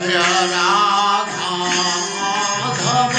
जय राधा माधव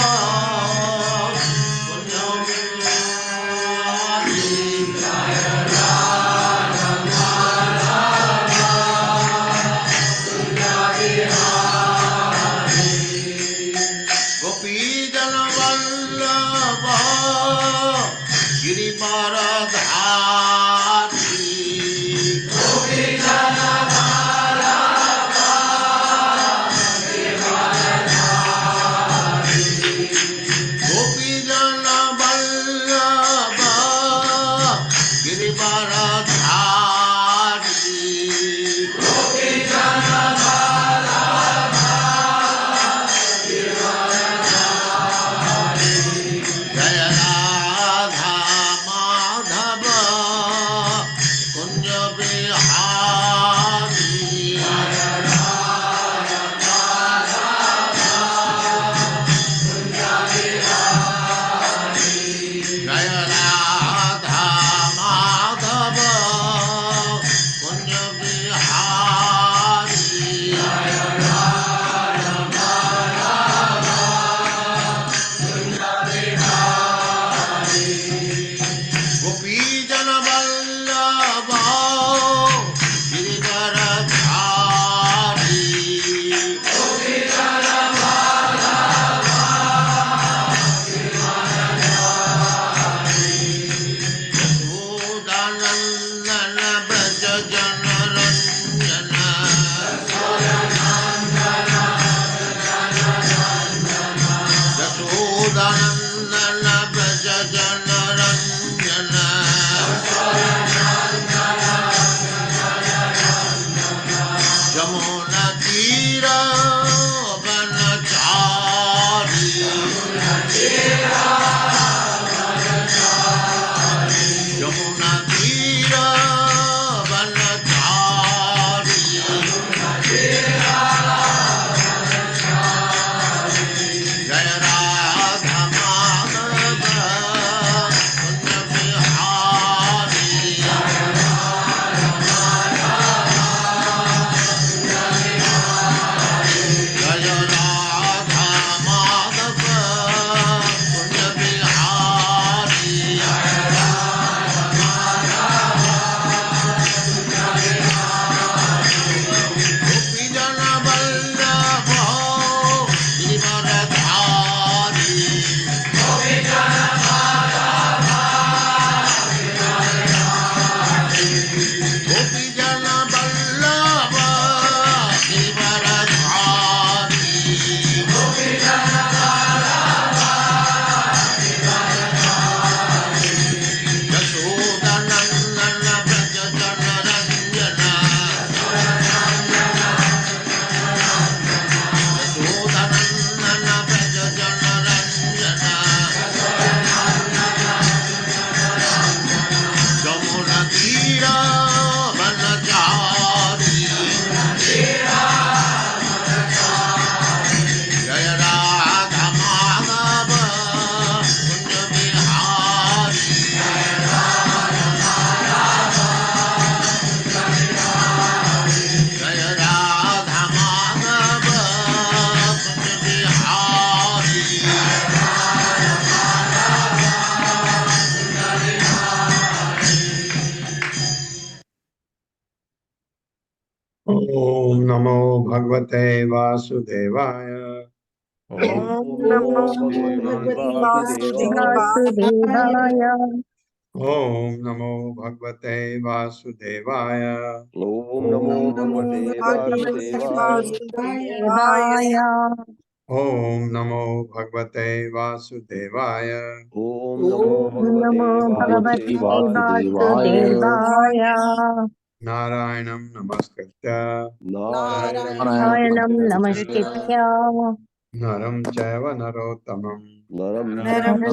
कुंज बिहारी जय राधा माधव कुंज बिहारी गोपी जन वल्लभ गिरिवरधारी गोपी जन ओम नमो भगवते वासुदेवाय। ओम नमो भगवते वासुदेवाय। ओम नमो भगवते वासुदेवाय। ओम नमो भगवते वासुदेवाय। ओम नमो भगवते वासुदेवाय। ओम नमो भगवते वासुदेवाय। नारायणं नमस्कृत्य नारायणं नमस्कृत्य नरं चैव नरोत्तमं नरं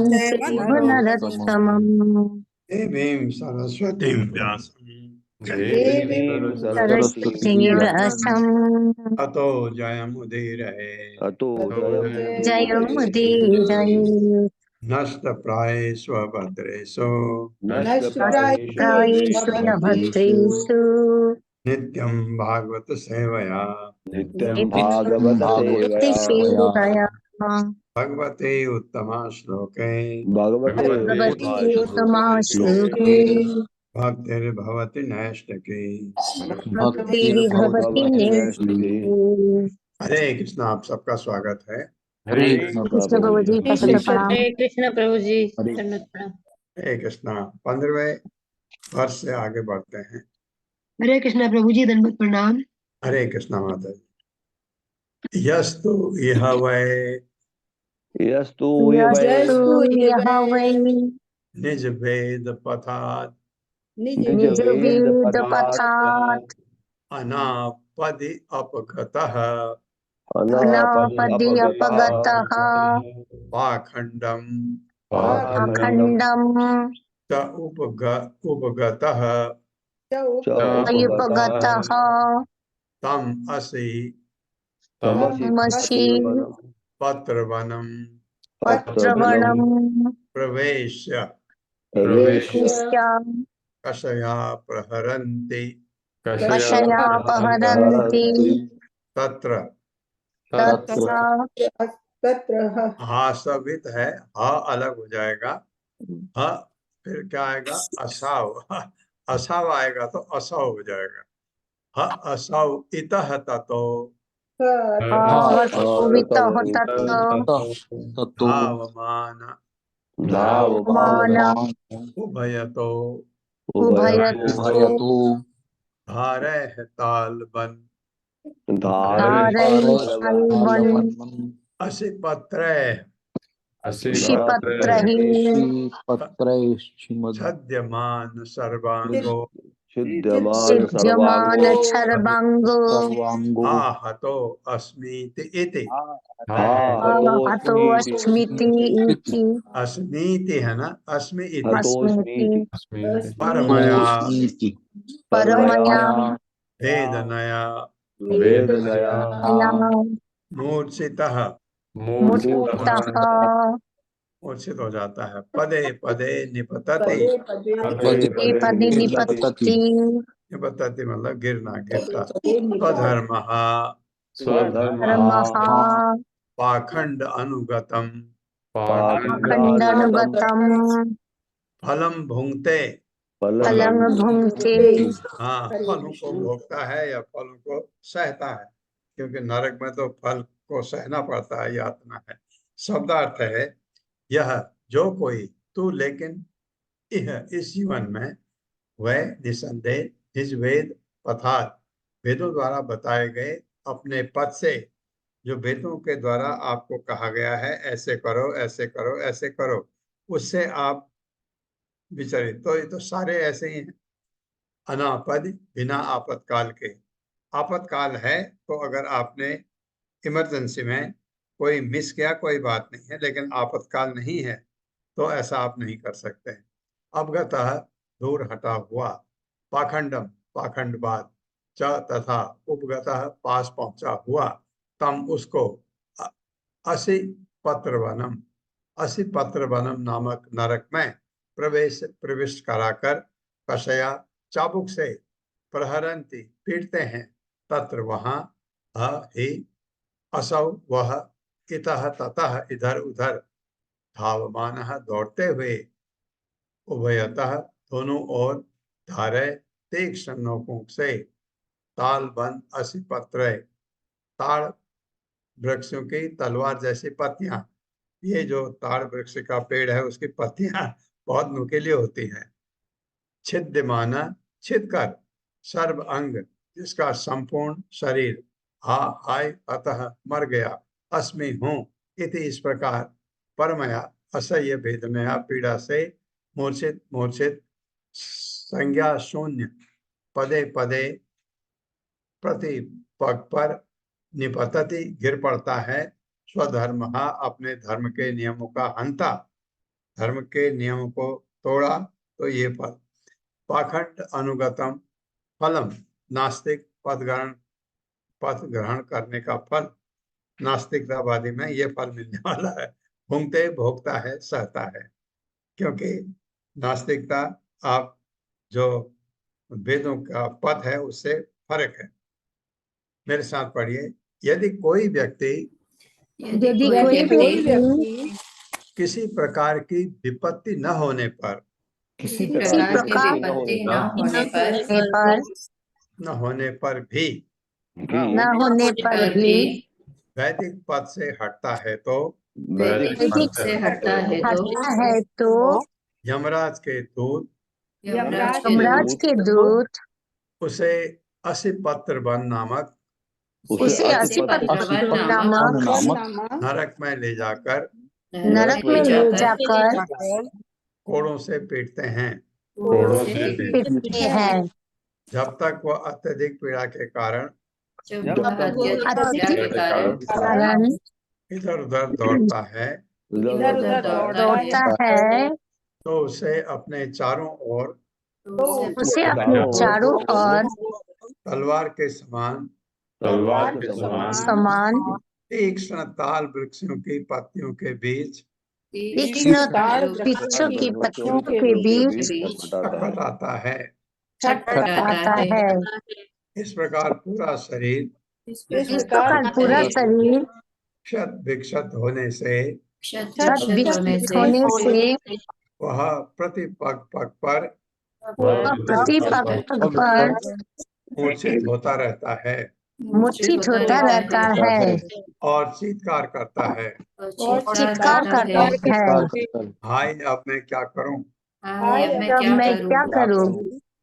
चैव नरोत्तमं देवीं सरस्वतीं व्यासं सरस्वतीं व्यासं ततो जयमुदीरये। जयमुदीरये। नष्टप्रायेषु भद्रेषु नष्टप्रायेषु भद्रेषु नित्यं भागवत सेवया नित्यं भागवत भगवते सेवया सेवया भगवते उत्तमा श्लोके भगवते भगवती उत्तमा श्लोके श्लोके भक्तिर्भवति नैष्ठिकी। भक्तिर्भवति नैष्ठिके। नैष्ठिकी। हरे कृष्णा, आप सबका स्वागत है। हरे कृष्ण कृष्ण प्रभु प्रभु जी। जी का हरे शत प्रणाम। हरे कृष्ण प्रभु जी हरे दंडवत प्रणाम। हरे कृष्णा। 15वें वर्ष से आगे बढ़ते हैं। हरे कृष्ण प्रभु जी दंडवत प्रणाम। हरे कृष्णा माता जी। यस्तु यह वै यस्तु यस्तु यह वै निज भेद पथात निज वेद पथात् अनापदि अपगतः अनापदि अपगतः पाखंडम पाखंडम अखण्डम् च उपगतः च अयुपगतः तम असि तमसि तमसि पत्रवनम पत्रवनं पत्रवणम् प्रवेश्य प्रवेश्य विश्य कषया प्रहरन्ति कषयापहरन्ति हरन्ति तत्र तत्र हासवित है। ह अलग हो जाएगा। ह फिर क्या आएगा? असाव। असाव आएगा तो असव हो जाएगा। ह असव इतः ततो सुवितः तत्र धावमान धावमान मान उभयतो उभयतो धारः तालबन धारय तल्वन् असि पत्रे क्षिपत्रहि छद्यमान सर्वांगो छिद्यमान सिद्ध्यमान सर्वांगो सर्वाङ्गो आहतो अस्मीति इति। हतो हतोऽस्मीति अस्मिति इति अस्मीति है ना, अस्मि इति। अस्मिति हतोऽस्मीति परमया परमया वेदनया वेदनया मूर्छितः मुक्तः मूर्छित हो जाता है। पदे पदे निपतति। पदे पदे पदे निपतति निपतति मतलब गिरना, गिरता। स्वधर्मः स्वधर्मः धर्मः पाखंड अनुगतम पाखंडानुगतम् अखण्डानुगतम् फलम भुंगते। फलं फलं भुङ्क्ते हाँ, फलों को भोगता है या फलों को सहता है, क्योंकि नरक में तो फल को सहना पड़ता है, यातना है। शब्दार्थ है यह जो कोई तू, लेकिन यह इस जीवन में वह निसंदेह निज वेद पथात वेदों द्वारा बताए गए अपने पद से, जो वेदों के द्वारा आपको कहा गया है ऐसे करो ऐसे करो ऐसे करो, उससे आप विचरित। तो ये तो सारे ऐसे ही हैं। अनापद बिना आपातकाल के। आपातकाल है तो अगर आपने इमरजेंसी में कोई मिस किया कोई बात नहीं है, लेकिन आपातकाल नहीं है तो ऐसा आप नहीं कर सकते। अवगतः दूर हटा हुआ, पाखंडम पाखंडवाद, च तथा उपगतः पास पहुंचा हुआ, तम उसको अ- असि पत्रवनम असि पत्रवनम नामक नरक में प्रविष्ट कराकर कषया चाबुक से प्रहरंती पीटते हैं। तत्र वहां ही असौ वह इतः ततः इधर उधर धावमान दौड़ते हुए उभयतः दोनों ओर धारे तीक्ष्ण नोकों से तालबंद असि पत्र ताड़ वृक्षों की तलवार जैसी पत्तियां। ये जो ताड़ वृक्ष का पेड़ है उसकी पत्तियां बहुत नुकीली होती हैं। छिद्यमाना छिद कर सर्व अंग, जिसका संपूर्ण शरीर हा हाय अतः मर गया, अस्मि हूँ इति इस प्रकार परमया असह्य वेदनया पीड़ा से मूर्छित मूर्छित संज्ञा शून्य पदे पदे प्रति पग पर निपतति गिर पड़ता है। स्वधर्म अपने धर्म के नियमों का हंता, धर्म के नियमों को तोड़ा तो ये फल। पाखंड अनुगतम फलम नास्तिक पद ग्रहण करने का फल, नास्तिकतावादी में ये फल मिलने वाला है। भुंगते भोगता है, सहता है, क्योंकि नास्तिकता आप जो वेदों का पद है उससे फर्क है। मेरे साथ पढ़िए। यदि कोई व्यक्ति यदि कोई व्यक्ति किसी प्रकार की विपत्ति न होने पर किसी किसी प्रकार की प्रकार विपत्ति न होने न होने पर भी होने पर भी वैदिक पद से हटता है तो वैदिक वैदिक से हटता है हटता है तो यमराज के दूत यमराज के दूत उसे असिपत्रवन नामक उसे असिपत्र नामक नरक में ले जाकर नरक में ले जाकर कोड़ों से पीटते हैं कोड़ों से पीटते हैं जब तक वह अत्यधिक पीड़ा के कारण अत्यधिक कारण इधर उधर दौड़ता है दौड़ता है तो उसे अपने चारों ओर उसे अपने चारों ओर तलवार के समान तलवार के समान समान तीक्ष्ण ताल वृक्षों की पत्तियों के बीच तीक्ष्ण वृक्षों की पत्तियों के बीच छटपटाता है। छटपटाता है। इस प्रकार पूरा शरीर इस प्रकार पूरा शरीर क्षत विक्षत होने से छत विक्षत होने से वह प्रति पग पग पर प्रति पग पर मूर्छित होता रहता है मूर्छित होता रहता है और चीत्कार करता है, चित्कार करता है। हाय अब मैं क्या करूं, तब मैं क्या करूं,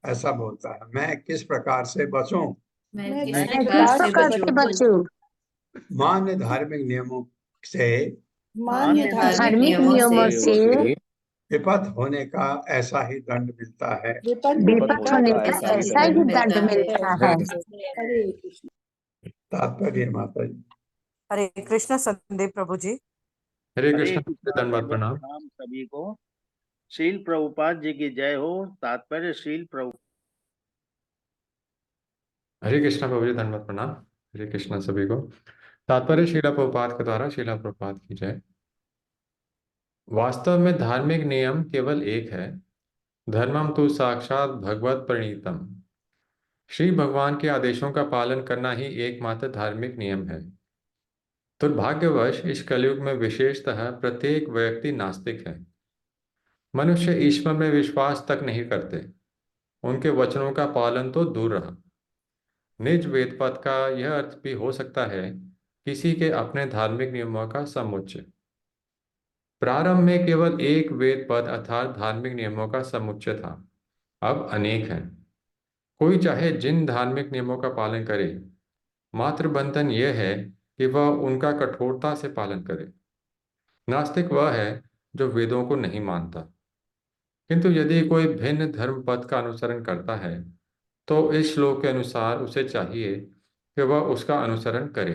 ऐसा बोलता है। मैं किस प्रकार से बचूं, मैं किस प्रकार से बचूं। मान्य धार्मिक नियमों से धार्मिक नियमों से विपद होने का ऐसा ही दंड मिलता है। विपद होने का ऐसा ही दंड मिलता है। तात्पर्य माता जी। हरे कृष्ण संदीप प्रभु जी। हरे कृष्ण धन्यवाद प्रणाम। सभी को। शील प्रभुपाद जी की जय हो। तात्पर्य शील प्रभु। हरे कृष्ण प्रभु जी धन्यवाद प्रणाम। हरे कृष्ण सभी को। तात्पर्य शीला प्रभुपाद के द्वारा शीला प्रभुपाद की जय। वास्तव में धार्मिक नियम केवल एक है, धर्मम तो साक्षात भगवत प्रणीतम। श्री भगवान के आदेशों का पालन करना ही एकमात्र धार्मिक नियम है। दुर्भाग्यवश इस कलयुग में विशेषतः प्रत्येक व्यक्ति नास्तिक है। मनुष्य ईश्वर में विश्वास तक नहीं करते, उनके वचनों का पालन तो दूर रहा। निज वेदपद का यह अर्थ भी हो सकता है किसी के अपने धार्मिक नियमों का समुच्चय। प्रारंभ में केवल एक वेद पद अर्थात धार्मिक नियमों का समुच्चय था, अब अनेक हैं। कोई चाहे जिन धार्मिक नियमों का पालन करे, मात्र बंधन यह है कि वह उनका कठोरता से पालन करे। नास्तिक वह है जो वेदों को नहीं मानता, किंतु यदि कोई भिन्न धर्म पद का अनुसरण करता है तो इस श्लोक के अनुसार उसे चाहिए कि वह उसका अनुसरण करे।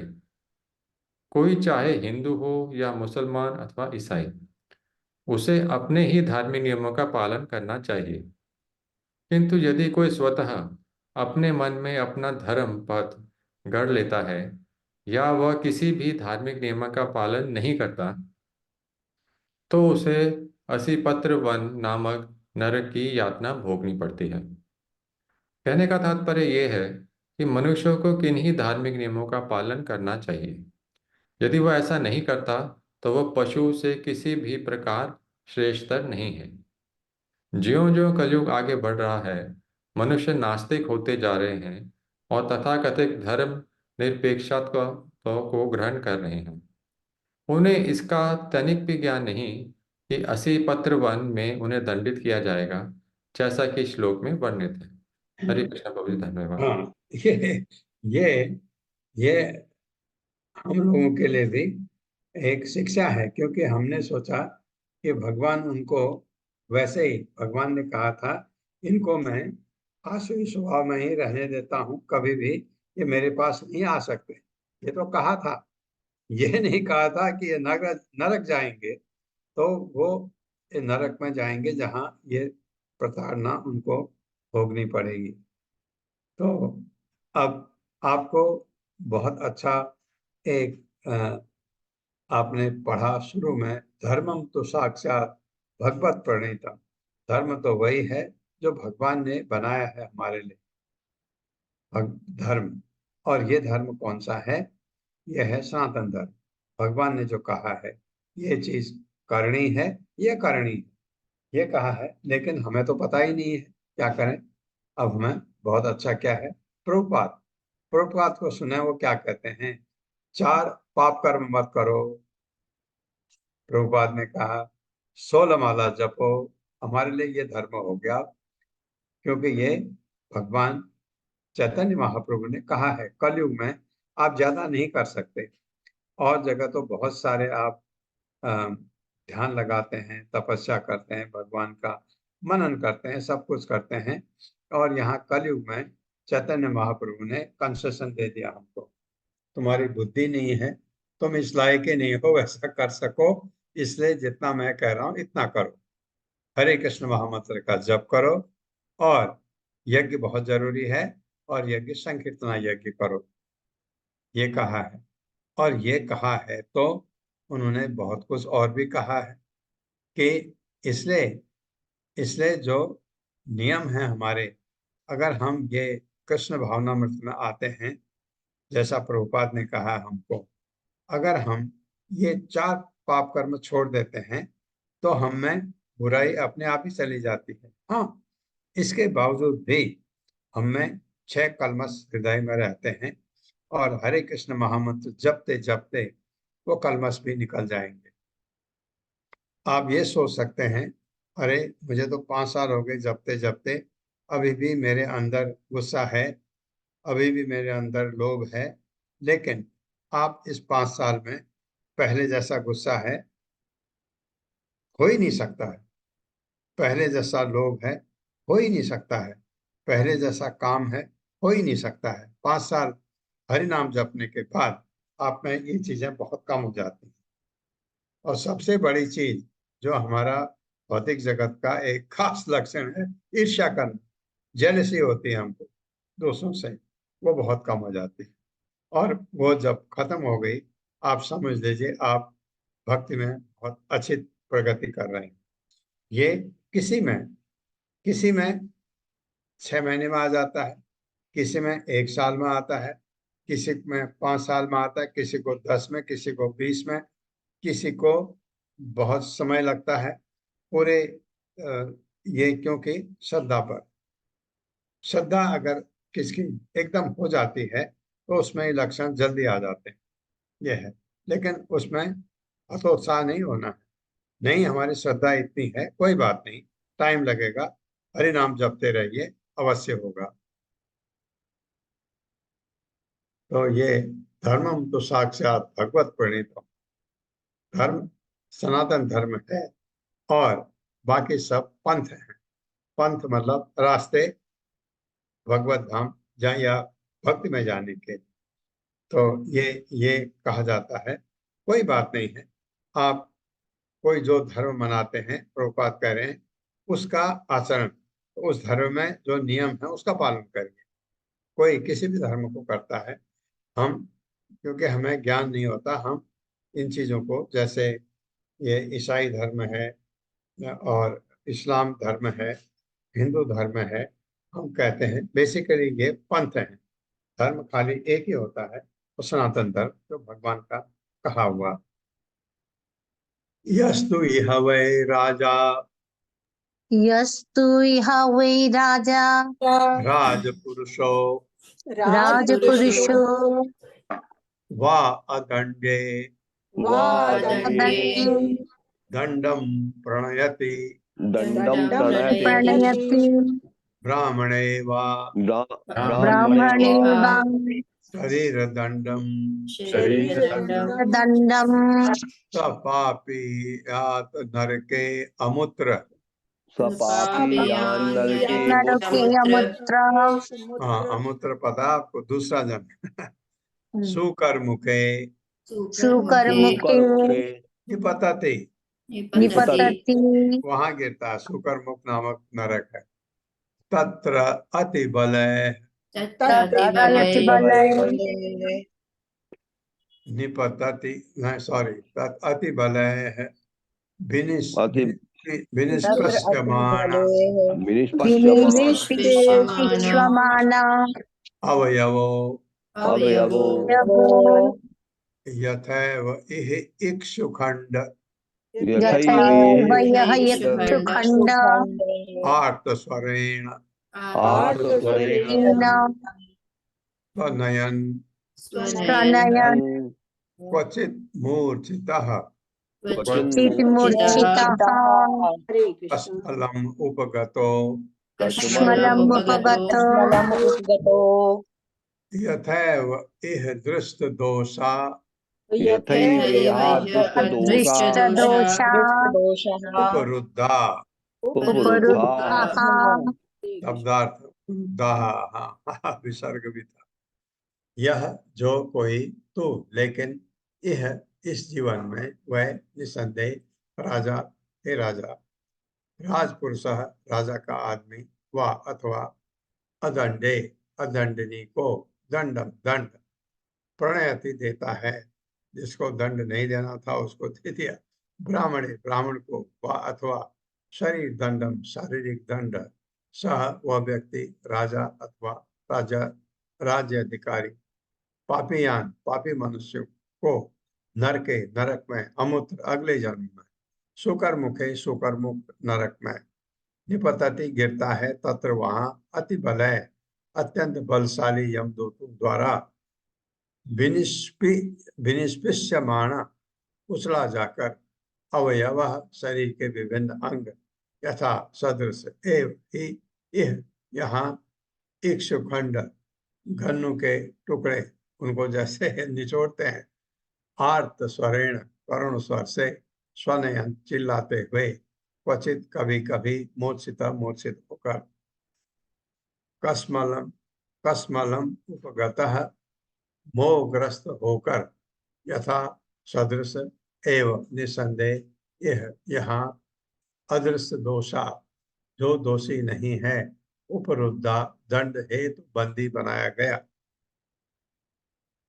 कोई चाहे हिंदू हो या मुसलमान अथवा ईसाई, उसे अपने ही धार्मिक नियमों का पालन करना चाहिए। किंतु यदि कोई स्वतः अपने मन में अपना धर्म पद गढ़ लेता है या वह किसी भी धार्मिक नियम का पालन नहीं करता, तो उसे असिपत्र वन नामक नरक की यातना भोगनी पड़ती है। कहने का तात्पर्य यह है कि मनुष्यों को किन्हीं धार्मिक नियमों का पालन करना चाहिए। यदि वह ऐसा नहीं करता तो वह पशु से किसी भी प्रकार श्रेष्ठतर नहीं है। ज्यों-ज्यों कलयुग आगे बढ़ रहा है, मनुष्य नास्तिक होते जा रहे हैं और तथाकथित धर्म निरपेक्षता को ग्रहण कर रहे हैं। उन्हें इसका तनिक भी ज्ञान नहीं कि असिपत्र वन में उन्हें दंडित किया जाएगा, जैसा कि श्लोक में वर्णित है। हरे कृष्ण प्रभु जी धन्यवाद। हाँ, ये हम लोगों के लिए भी एक शिक्षा है, क्योंकि हमने सोचा कि भगवान उनको वैसे ही, भगवान ने कहा था इनको मैं आसुरी स्वभाव में ही रहने देता हूँ, कभी भी ये मेरे पास नहीं आ सकते। ये तो कहा था, ये नहीं कहा था कि ये नरक जाएंगे, तो वो ये नरक में जाएंगे जहाँ ये प्रताड़ना उनको भोगनी पड़ेगी। तो अब आपको बहुत अच्छा एक आपने पढ़ा शुरू में, धर्मम तो साक्षात भगवत प्रणीतम। धर्म तो वही है जो भगवान ने बनाया है हमारे लिए धर्म। और ये धर्म कौन सा है? यह है सनातन धर्म। भगवान ने जो कहा है ये चीज करनी है, ये करनी है, ये कहा है, लेकिन हमें तो पता ही नहीं है क्या करें। अब हमें बहुत अच्छा क्या है, प्रभुपाद प्रभुपाद को सुने, वो क्या कहते हैं, 4 पाप कर्म मत करो। प्रभुपाद ने कहा 16 माला जपो। हमारे लिए ये धर्म हो गया, क्योंकि ये भगवान चैतन्य महाप्रभु ने कहा है। कलयुग में आप ज्यादा नहीं कर सकते, और जगह तो बहुत सारे आप ध्यान लगाते हैं, तपस्या करते हैं, भगवान का मनन करते हैं, सब कुछ करते हैं, और यहाँ कलयुग में चैतन्य महाप्रभु ने कंसेशन दे दिया हमको, तुम्हारी बुद्धि नहीं है, तुम इस लायक ही नहीं हो वैसा कर सको, इसलिए जितना मैं कह रहा हूँ इतना करो। हरे कृष्ण महामंत्र का जप करो, और यज्ञ बहुत जरूरी है, और यज्ञ संकीर्तना यज्ञ करो, ये कहा है। और ये कहा है तो उन्होंने बहुत कुछ और भी कहा है कि इसलिए इसलिए जो नियम है हमारे, अगर हम ये कृष्ण भावनामृत में आते हैं, जैसा प्रभुपाद ने कहा हमको, अगर हम ये 4 पाप कर्म छोड़ देते हैं तो हम में बुराई अपने आप ही चली जाती है। हाँ, इसके बावजूद भी हम में 6 कलमश हृदय में रहते हैं, और हरे कृष्ण महामंत्र जपते जपते वो कलमश भी निकल जाएंगे। आप ये सोच सकते हैं, अरे मुझे तो 5 साल हो गए जपते जपते, अभी भी मेरे अंदर गुस्सा है, अभी भी मेरे अंदर लोभ है, लेकिन आप इस 5 साल में पहले जैसा गुस्सा है हो ही नहीं सकता है, पहले जैसा लोभ है हो ही नहीं सकता है, पहले जैसा काम है हो ही नहीं सकता है। 5 साल हरि नाम जपने के बाद आप में ये चीजें बहुत कम हो जाती हैं। और सबसे बड़ी चीज जो हमारा भौतिक जगत का एक खास लक्षण है, ईर्ष्या करना, जेलसी होती है हमको दूसरों से, वो बहुत कम हो जाती है। और वो जब खत्म हो गई, आप समझ लीजिए आप भक्ति में बहुत अच्छी प्रगति कर रहे हैं। ये किसी में 6 महीने में आ जाता है, किसी में 1 साल में आता है, किसी में 5 साल में आता है, किसी को 10 में, किसी को 20 में, किसी को बहुत समय लगता है पूरे। ये क्योंकि श्रद्धा अगर किसकी एकदम हो जाती है तो उसमें लक्षण जल्दी आ जाते हैं, ये है। लेकिन उसमें हतोत्साह नहीं होना है, नहीं हमारी श्रद्धा इतनी है, कोई बात नहीं, टाइम लगेगा, हरि नाम जपते रहिए, अवश्य होगा। तो ये धर्मम तो साक्षात भगवत प्रणीतम, धर्म सनातन धर्म है, और बाकी सब पंथ हैं। पंथ मतलब रास्ते भगवत धाम जहाँ या भक्ति में जाने के। तो ये कहा जाता है, कोई बात नहीं है, आप कोई जो धर्म मनाते हैं, प्रभुपाद कह रहे हैं, उसका आचरण, उस धर्म में जो नियम है उसका पालन करिए। कोई किसी भी धर्म को करता है, हम क्योंकि हमें ज्ञान नहीं होता, हम इन चीजों को, जैसे ये ईसाई धर्म है और इस्लाम धर्म है, हिंदू धर्म है, हम कहते हैं बेसिकली ये पंथ हैं। धर्म खाली एक ही होता है, वो सनातन धर्म जो भगवान का कहा हुआ। यस्तु इह वै राजा यस्तु इह वै राजा राजपुरुषो राजपुरुषो वा अदण्डे दण्डे दण्डं प्रणयति दंडम प्रणयति ब्राह्मणे वा ब्राह्मणे वा शरीरदण्डं दण्डम् स पापी यात नरके अमुत्र। नरके अमुत्र हाँ, अमुत्र पता आपको, दूसरा जन्म। सुकर्मुके सुकर्मुके निपतति, निपतति वहां गिरता है, सुकर्मुक नामक नरक है। तत्र अति बलय तत्रयति बलय निपतति, नहीं सॉरी, अति बलय है, विनिष्पश्यमाण विनिष्पिष्यमाना अवयवो अवयवो यवो यथैव इह इक्षुखंड यथैव यः यक्षुखण्ड आर्तस्वरेण आर्तस्वरेण स्वनयन प्रणयन् क्वचित् मूर्छितः चिन्मूर्छितः अस्मलम् उपगतो कश्मलमुपगतो यथैव इह दृष्टदोषा दृष्टदोषा उपरुद्धा उपरुद्धाः शब्दार्थ उपरुद्धाः विसर्ग भी था। यह जो कोई तू लेकिन यह इस जीवन में वह निसंदेह राजा हे राजा राजपुरुष राजा का आदमी व अथवा अदंडे अदंडनी को दंडम दंड प्रणयति देता है, जिसको दंड नहीं देना था उसको दे दिया। ब्राह्मणे ब्राह्मण को व अथवा शरीर दंडम शारीरिक दंड सह वह व्यक्ति राजा अथवा राजा राज्य अधिकारी पापीयान पापी मनुष्य को नरके नरक में अमूत्र अगले जन्म में सुकर मुखे सुकर मुख नरक में निपतति गिरता है तत्र वहां अति बलय अत्यंत बलशाली यमदूतों द्वारा विनिष्पिष्यमाण उछला जाकर अवयव शरीर के विभिन्न अंग यथा सदृश एव ही यहाँ इक्षुखंड घन्नु के टुकड़े उनको जैसे निचोड़ते हैं आर्त स्वरेण करुण स्वर से स्वनयन चिल्लाते हुए क्वचित कभी कभी मूर्छित होकर कस्मलम कस्मलम उपगतः मोहग्रस्त होकर यथा सदृश एवं निसंदेह यह यहाँ अदृश्य दोषा जो दोषी नहीं है उपरुद्धा दंड हेतु बंदी बनाया गया।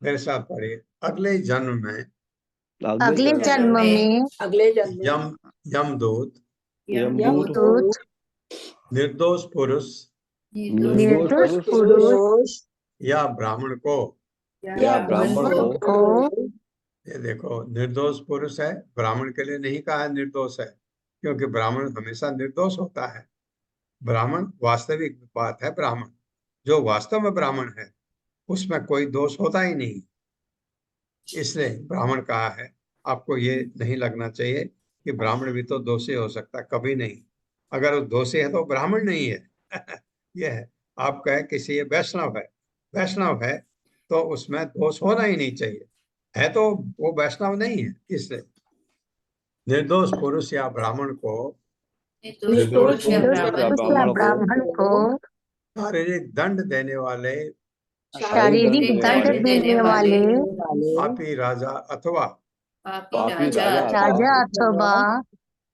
मेरे साथ पढ़िए। अगले जन्म में यम यमदूत निर्दोष पुरुष या ब्राह्मण को ये देखो निर्दोष पुरुष है, ब्राह्मण के लिए नहीं कहा निर्दोष है, क्योंकि ब्राह्मण हमेशा निर्दोष होता है। ब्राह्मण वास्तविक बात है, ब्राह्मण जो वास्तव में ब्राह्मण है उसमें कोई दोष होता ही नहीं, इसलिए ब्राह्मण कहा है। आपको ये नहीं लगना चाहिए कि ब्राह्मण भी तो दोषी हो सकता है, कभी नहीं। अगर वो दोषी है तो ब्राह्मण नहीं है यह है। आप कहे किसी वैष्णव है तो उसमें दोष होना ही नहीं चाहिए, है तो वो वैष्णव नहीं है। इसलिए निर्दोष पुरुष या ब्राह्मण को ब्राह्मण को शारीरिक दंड देने वाले पापी राजा अथवा राजा अथवा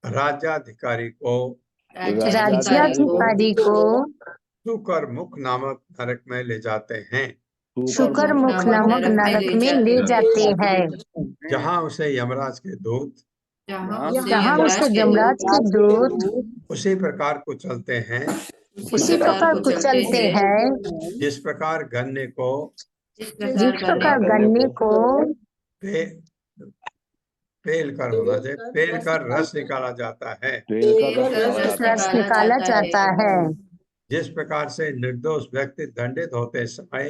राज्याधिकारी को शुकर मुख नामक नरक में ले जाते हैं। शुकर मुख नामक नरक में ले जाते हैं, जहाँ उसे यमराज के दूत जहाँ उसे यमराज के दूत उसी प्रकार को चलते हैं जिस प्रकार गन्ने को पेल कर होना चाहिए, पेल कर रस निकाला जाता है। जिस प्रकार से निर्दोष व्यक्ति दंडित होते समय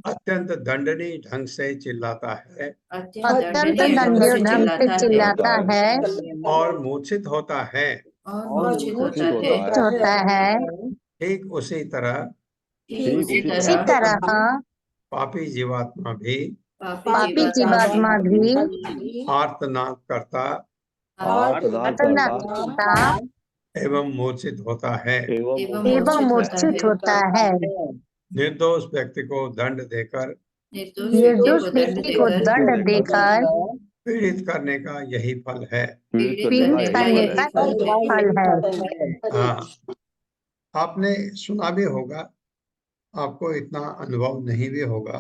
अत्यंत दंडनीय ढंग से चिल्लाता है और मूर्छित होता है, ठीक उसी तरह पापी जीवात्मा भी आर्तनाद करता एवं मूर्छित होता है। निर्दोष व्यक्ति को दंड देकर पीड़ित करने का यही फल है। हाँ, आपने सुना भी होगा, आपको इतना अनुभव नहीं भी होगा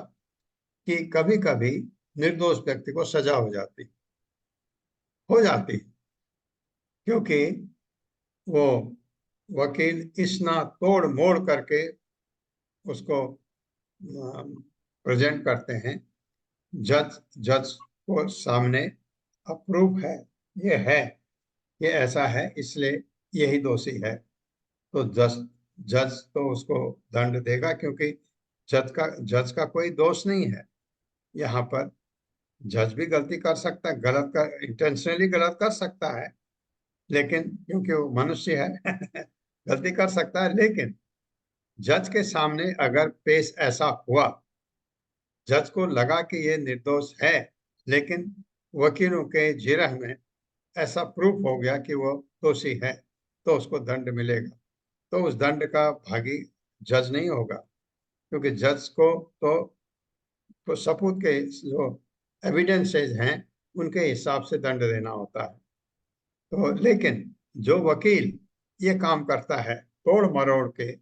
कि कभी कभी निर्दोष व्यक्ति को सजा हो जाती क्योंकि वो वकील इतना तोड़ मोड़ करके उसको प्रेजेंट करते हैं जज को सामने अप्रूव है, ये ऐसा है, इसलिए यही दोषी है, तो जज तो उसको दंड देगा, क्योंकि जज का कोई दोष नहीं है। यहाँ पर जज भी गलती कर सकता है, इंटेंशनली गलत कर सकता है, लेकिन क्योंकि वो मनुष्य है गलती कर सकता है, लेकिन जज के सामने अगर पेश ऐसा हुआ, जज को लगा कि ये निर्दोष है, लेकिन वकीलों के जिरह में ऐसा प्रूफ हो गया कि वो दोषी है, तो उसको दंड मिलेगा। तो उस दंड का भागी जज नहीं होगा, क्योंकि जज को तो सबूत के जो एविडेंसेस हैं उनके हिसाब से दंड देना होता है। तो लेकिन जो वकील ये काम करता है तोड़ मरोड़ के,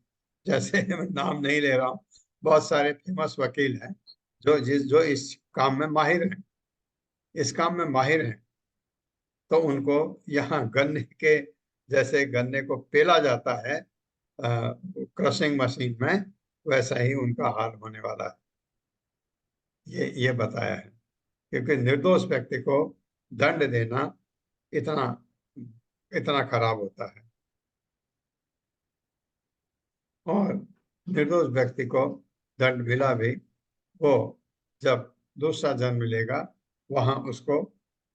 जैसे मैं नाम नहीं ले रहा हूँ, बहुत सारे फेमस वकील हैं जो इस काम में माहिर हैं, तो उनको यहाँ गन्ने के जैसे गन्ने को पेला जाता है क्रशिंग मशीन में, वैसा ही उनका हाल होने वाला है, ये बताया है। क्योंकि निर्दोष व्यक्ति को दंड देना इतना खराब होता है, और निर्दोष व्यक्ति को दंड मिला भी, वो जब दूसरा जन्म मिलेगा वहां उसको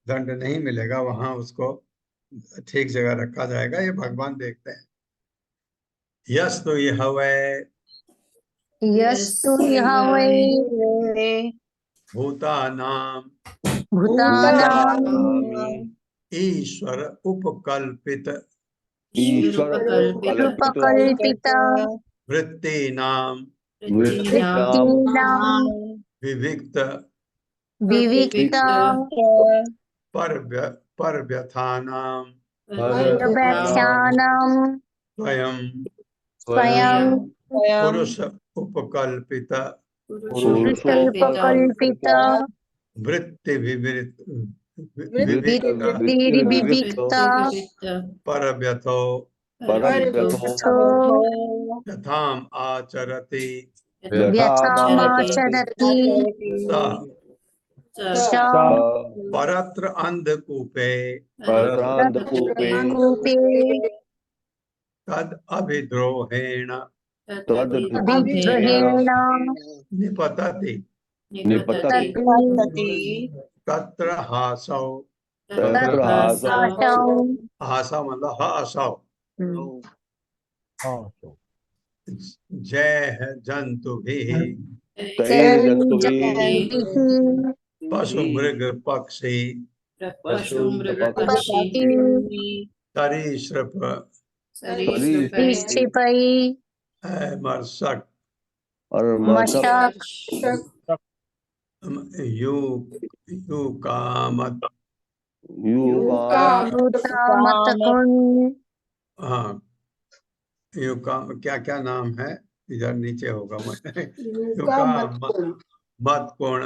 दंड नहीं मिलेगा, वहां उसको ठीक जगह रखा जाएगा। ये भगवान देखते हैं। यस्तु यहवै भूतानां ईश्वर उपकल्पित वृत्तीनां विविक्त परव्यथानां स्वयं पुरुष उपकल्पित वृत्ति विविक्त परव्यथो यथाम आचरति परत्र अंधकूपे तद अभिद्रोहेण निपतति तत्र हासौ मतलब हासौ जय जंतुभिः पशु मृग पक्षी सरीसृप मर्षक युकामत हाँ क्या क्या नाम है, इधर नीचे होगा मत कोण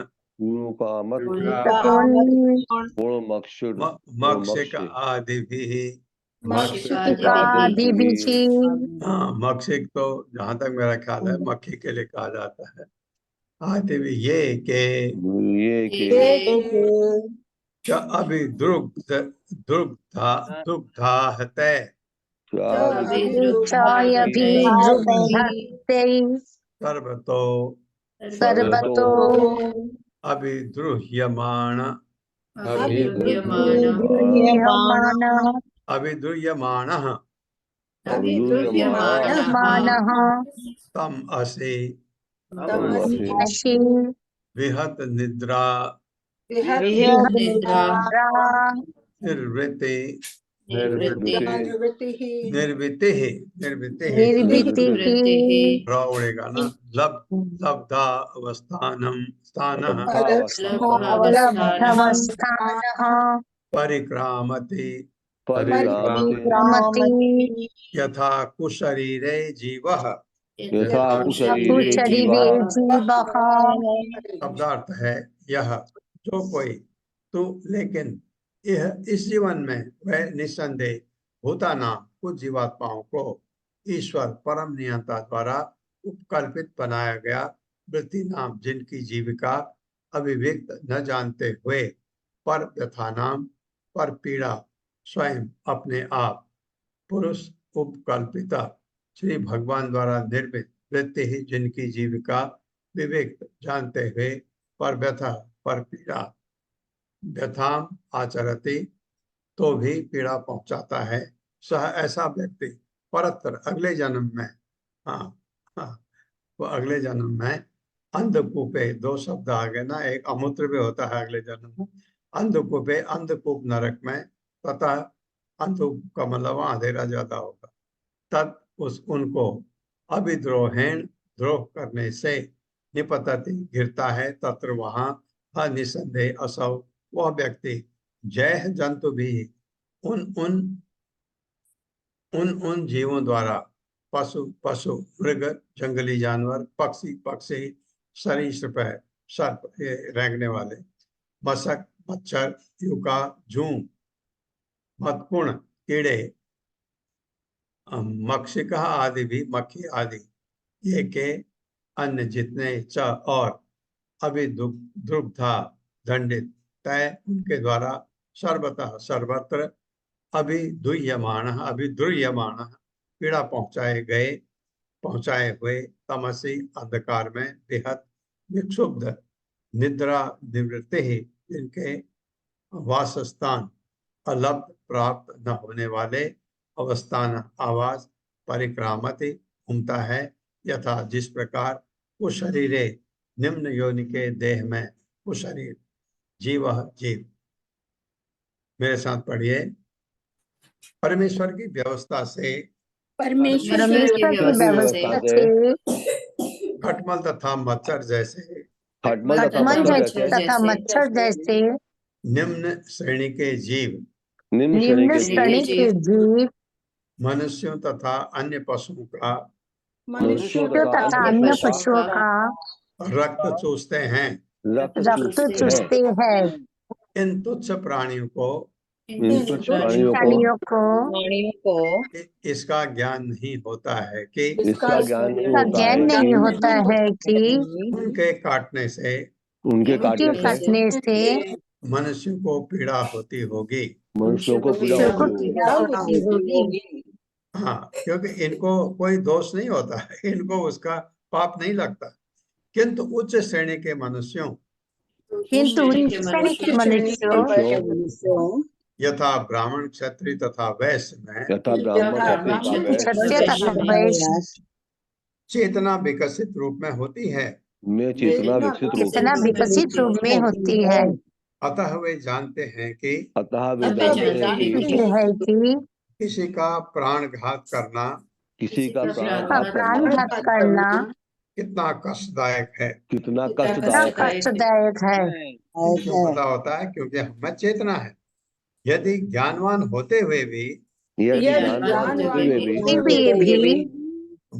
मक्षिक आदि भी। हाँ मक्षिक तो जहां तक मेरा ख्याल है मक्खी के लिए कहा जाता है। आदि भी ये के क्या अभी दुग्धाहते सर्वतो अभिद्रुह्यमाण तम असि विहत निद्रा निर्वृत्ति उड़ेगा ना, लब्धा अवस्थानम स्थानः परिक्रामति यथा कुशरीरे जीवः। शब्दार्थ है यह जो कोई तू लेकिन यह इस जीवन में वह निस्संदेह भूताना कुछ जीवात्माओं को ईश्वर परम नियंता द्वारा उपकल्पित बनाया गया वृत्ति नाम जिनकी जीविका अभिव्यक्त न जानते हुए पर व्यथा नाम पर पीड़ा स्वयं अपने आप पुरुष उपकल्पिता श्री भगवान द्वारा निर्मित वृत्ति ही जिनकी जीविका विवेक जानते हुए पर व्यथा पर पीड़ा व्यथाम आचरति तो भी पीड़ा पहुंचाता है। सह ऐसा व्यक्ति परतर अगले जन्म में वो अगले जन्म में अंधकूपे, दो शब्द आगे ना, एक अमूत्र भी होता है अगले जन्म में, अंधकूपे अंधकूप नरक में तथा अंधकूप का मतलब वहां अंधेरा ज्यादा होगा तब उनको अभिद्रोहेण द्रोह करने से निपतति गिरता है तत्र वहां निसंदेह असौ वह व्यक्ति जय जंतु भी उन जीवों द्वारा पशु मृग जंगली जानवर पक्षी सरीसृप सर्प रेंगने वाले मशक मच्छर युका जूं मत्कुण कीड़े मक्षिका आदि भी मक्खी आदि ये के अन्य जितने च और अभिदुग्धा दंडित तय उनके द्वारा सर्वतः सर्वत्र अभिद्रुह्यमाण पीड़ा पहुंचाए हुए तमसी अंधकार में बेहद विक्षुब्ध निद्रा निवृत्ति ही जिनके वासस्थान अलब्ध प्राप्त न होने वाले अवस्थान आवाज परिक्रामति घूमता है यथा जिस प्रकार उस शरीरे निम्न योनि के देह में उस शरीर जीव मेरे साथ पढ़िए। परमेश्वर की व्यवस्था से परमेश्वर की व्यवस्था से खटमल तथा मच्छर जैसे तथा मच्छर जैसे निम्न श्रेणी के जीव निम्न श्रेणी के जीव मनुष्यों तथा अन्य पशुओं का रक्त चूसते हैं इन तुच्छ प्राणियों को इसका ज्ञान नहीं होता है कि उनके काटने से मनुष्य को पीड़ा होती होगी। हाँ, क्योंकि इनको कोई दोष नहीं होता है, इनको उसका पाप नहीं लगता, किंतु उच्च श्रेणी के मनुष्यों यथा ब्राह्मण क्षत्रिय तथा वैश्य में चेतना विकसित रूप में होती है अतः वे जानते हैं कि किसी का प्राणघात करना कितना कष्टदायक है पता होता है क्योंकि हमें चेतना है। यदि ज्ञानवान होते हुए भी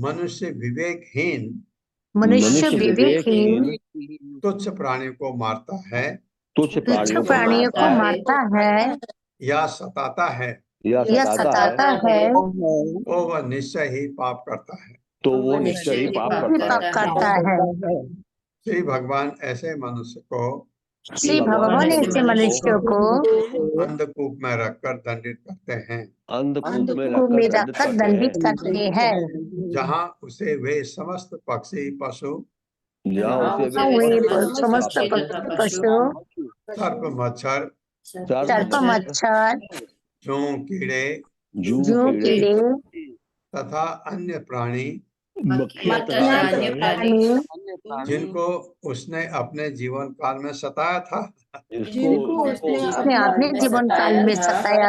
मनुष्य विवेकहीन तुच्छ प्राणियों को मारता है या सताता है तो वह निश्चय ही पाप करता है। श्री भगवान ऐसे मनुष्य को अंधकूप में रखकर दंडित करते हैं जहाँ उसे वे समस्त पक्षी पशु सर्प मच्छर जूं कीड़े तथा अन्य प्राणी जिनको उसने अपने जीवन काल में सताया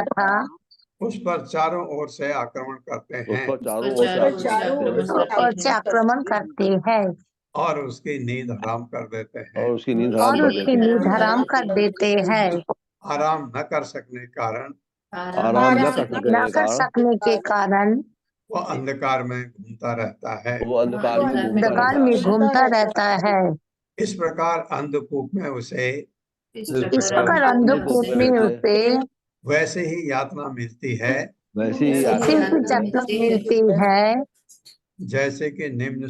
था उस पर चारों ओर से आक्रमण करते हैं और उसकी नींद हराम कर देते हैं आराम न कर सकने के कारण वो अंधकार में घूमता रहता है। इस प्रकार अंधकूप में उसे ईश्वर का रंग फूटने से वैसे ही यातना मिलती है वैसे ही ऐसी यातना मिलती है जैसे कि निम्न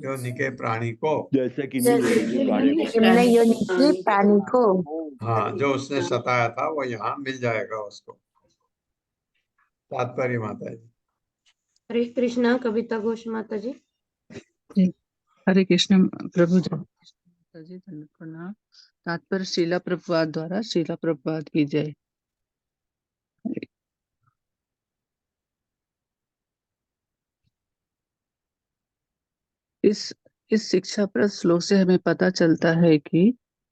योनि के प्राणी को, जैसे कि निम्न प्राणी को निम्न योनि के प्राणी को हाँ, जो उसने सताया था वो यहाँ मिल जाएगा उसको। तात्पर्य माता जी। हरे कृष्णा कविता घोष माता जी। हरे कृष्ण प्रभु जी। माता जी दंडवत प्रणाम। तात्पर्य शीला प्रभुपाद द्वारा। शीला प्रभुपाद की जय। इस शिक्षाप्रद श्लोक से हमें पता चलता है कि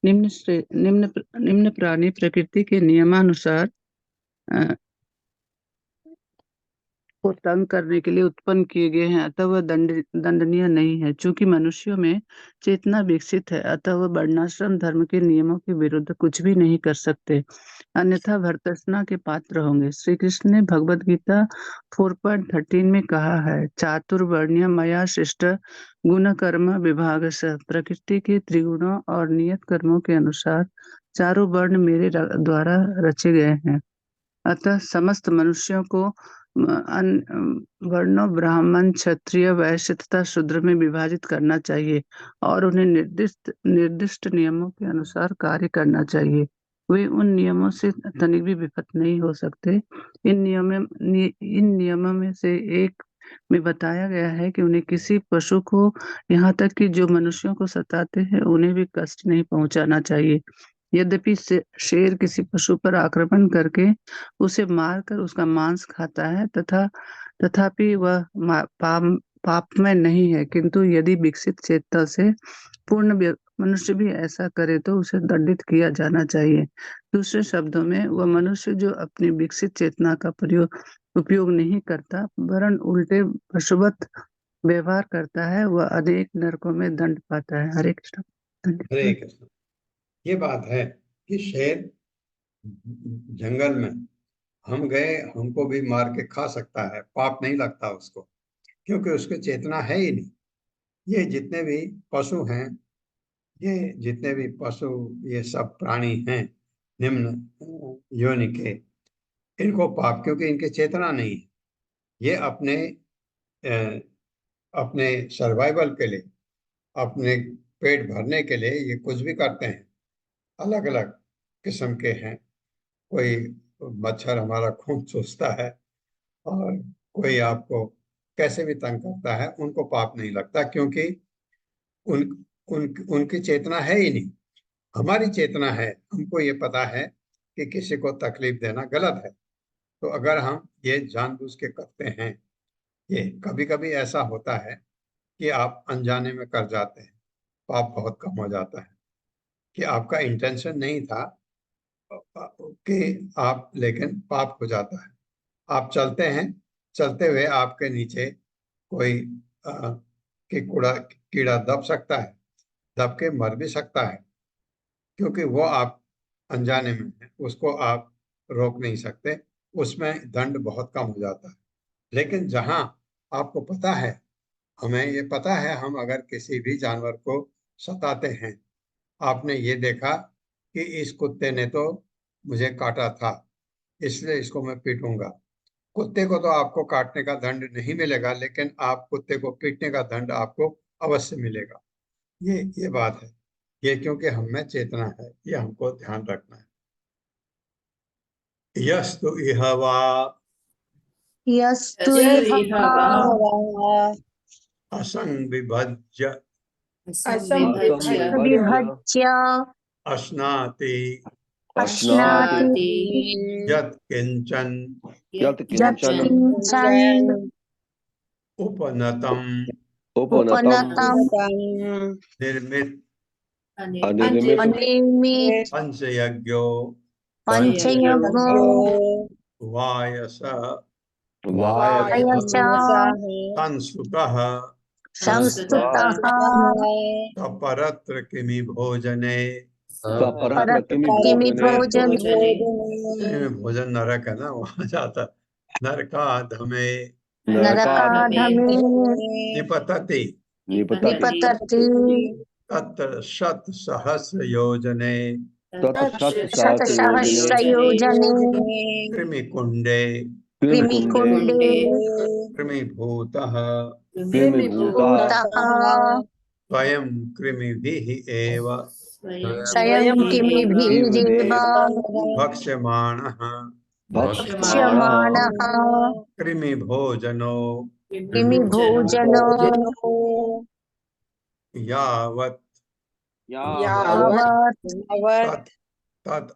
निम्न प्राणी प्रकृति के नियमानुसार को तंग करने के लिए उत्पन्न किए गए हैं, अतः वह दंडनीय नहीं है। चूंकि मनुष्यों में चेतना विकसित है, अतः वह वर्णाश्रम धर्म के नियमों के विरुद्ध कुछ भी नहीं कर सकते, अन्यथा भर्त्सना के पात्र होंगे। श्री कृष्ण ने भगवद गीता 4.13 में कहा है, चातुर्वर्ण्य मया सृष्ट गुण कर्म विभागश। प्रकृति के त्रिगुणों और नियत कर्मों के अनुसार चारों वर्ण मेरे द्वारा रचे गए हैं। अतः समस्त मनुष्यों को वर्णों ब्राह्मण, क्षत्रिय, वैश्य तथा शूद्र में विभाजित करना चाहिए और उन्हें निर्दिष्ट नियमों के अनुसार कार्य करना चाहिए। वे उन नियमों से तनिक भी विपत नहीं हो सकते। इन नियमों में से एक में बताया गया है कि उन्हें किसी पशु को, यहाँ तक कि जो मनुष्यों को सताते हैं, उन्हें भी कष्ट नहीं पहुंचाना चाहिए। यद्यपि शेर किसी पशु पर आक्रमण करके उसे मारकर उसका मांस खाता है, तथापि वह पाप में नहीं है, किंतु यदि विकसित चेतना से पूर्ण मनुष्य भी ऐसा करे तो उसे दंडित किया जाना चाहिए। दूसरे शब्दों में, वह मनुष्य जो अपनी विकसित चेतना का उपयोग नहीं करता, वरन उल्टे पशुवत व्यवहार करता है, वह अनेक नरकों में दंड पाता है। हरे कृष्ण। हरे कृष्ण। ये बात है कि शेर जंगल में हम गए, हमको भी मार के खा सकता है, पाप नहीं लगता उसको, क्योंकि उसकी चेतना है ही नहीं। ये जितने भी पशु हैं, ये जितने भी पशु, ये सब प्राणी हैं निम्न योनि के, इनको पाप, क्योंकि इनकी चेतना नहीं है। ये अपने सर्वाइवल के लिए, अपने पेट भरने के लिए ये कुछ भी करते हैं। अलग अलग किस्म के हैं। कोई मच्छर हमारा खून चूसता है और कोई आपको कैसे भी तंग करता है, उनको पाप नहीं लगता, क्योंकि उनकी चेतना है ही नहीं। हमारी चेतना है, हमको ये पता है कि किसी को तकलीफ देना गलत है, तो अगर हम ये जानबूझ के करते हैं, ये कभी कभी ऐसा होता है कि आप अनजाने में कर जाते हैं, पाप बहुत कम हो जाता है कि आपका इंटेंशन नहीं था कि आप, लेकिन पाप हो जाता है। आप चलते हैं, चलते हुए आपके नीचे कोई कीड़ा दब सकता है, दब के मर भी सकता है, क्योंकि वो आप अनजाने में है, उसको आप रोक नहीं सकते, उसमें दंड बहुत कम हो जाता है। लेकिन जहां आपको पता है, हमें ये पता है, हम अगर किसी भी जानवर को सताते हैं, आपने ये देखा कि इस कुत्ते ने तो मुझे काटा था, इसलिए इसको मैं पीटूंगा। कुत्ते को तो आपको काटने का दंड नहीं मिलेगा, लेकिन आप कुत्ते को पीटने का दंड आपको अवश्य मिलेगा। ये बात है। ये क्योंकि हम में चेतना है, ये हमको ध्यान रखना है। यस्तु इह वा यस्तु असंग विभज्य विभज्य अश्नाति अश्नाति यत् किंचन यत्किंचन उपनतम उपनतम निर्मित अनिर्मित पंचयज्ञो पंचयज्ञो वायस वायस संस्तुतः संस्तुतः परत्र किमि भोजने। परत्किमि भोजने भोजन नरक है ना, वहां जाता। नरकाधमे नरकाधमे निपतति निपतति तत्र शत सहस्र योजने शतसहस्रयोजने कृमिकुंडे कृमिकुण्डे कृमिभूतः भूतः स्वयं कृमिभिः एव स्वयं किमिभिरेव भक्ष्यमाणः भक्ष्यमाणः कृमिभोजनो कृमिभोजनो यावत् यावत् तत् तत्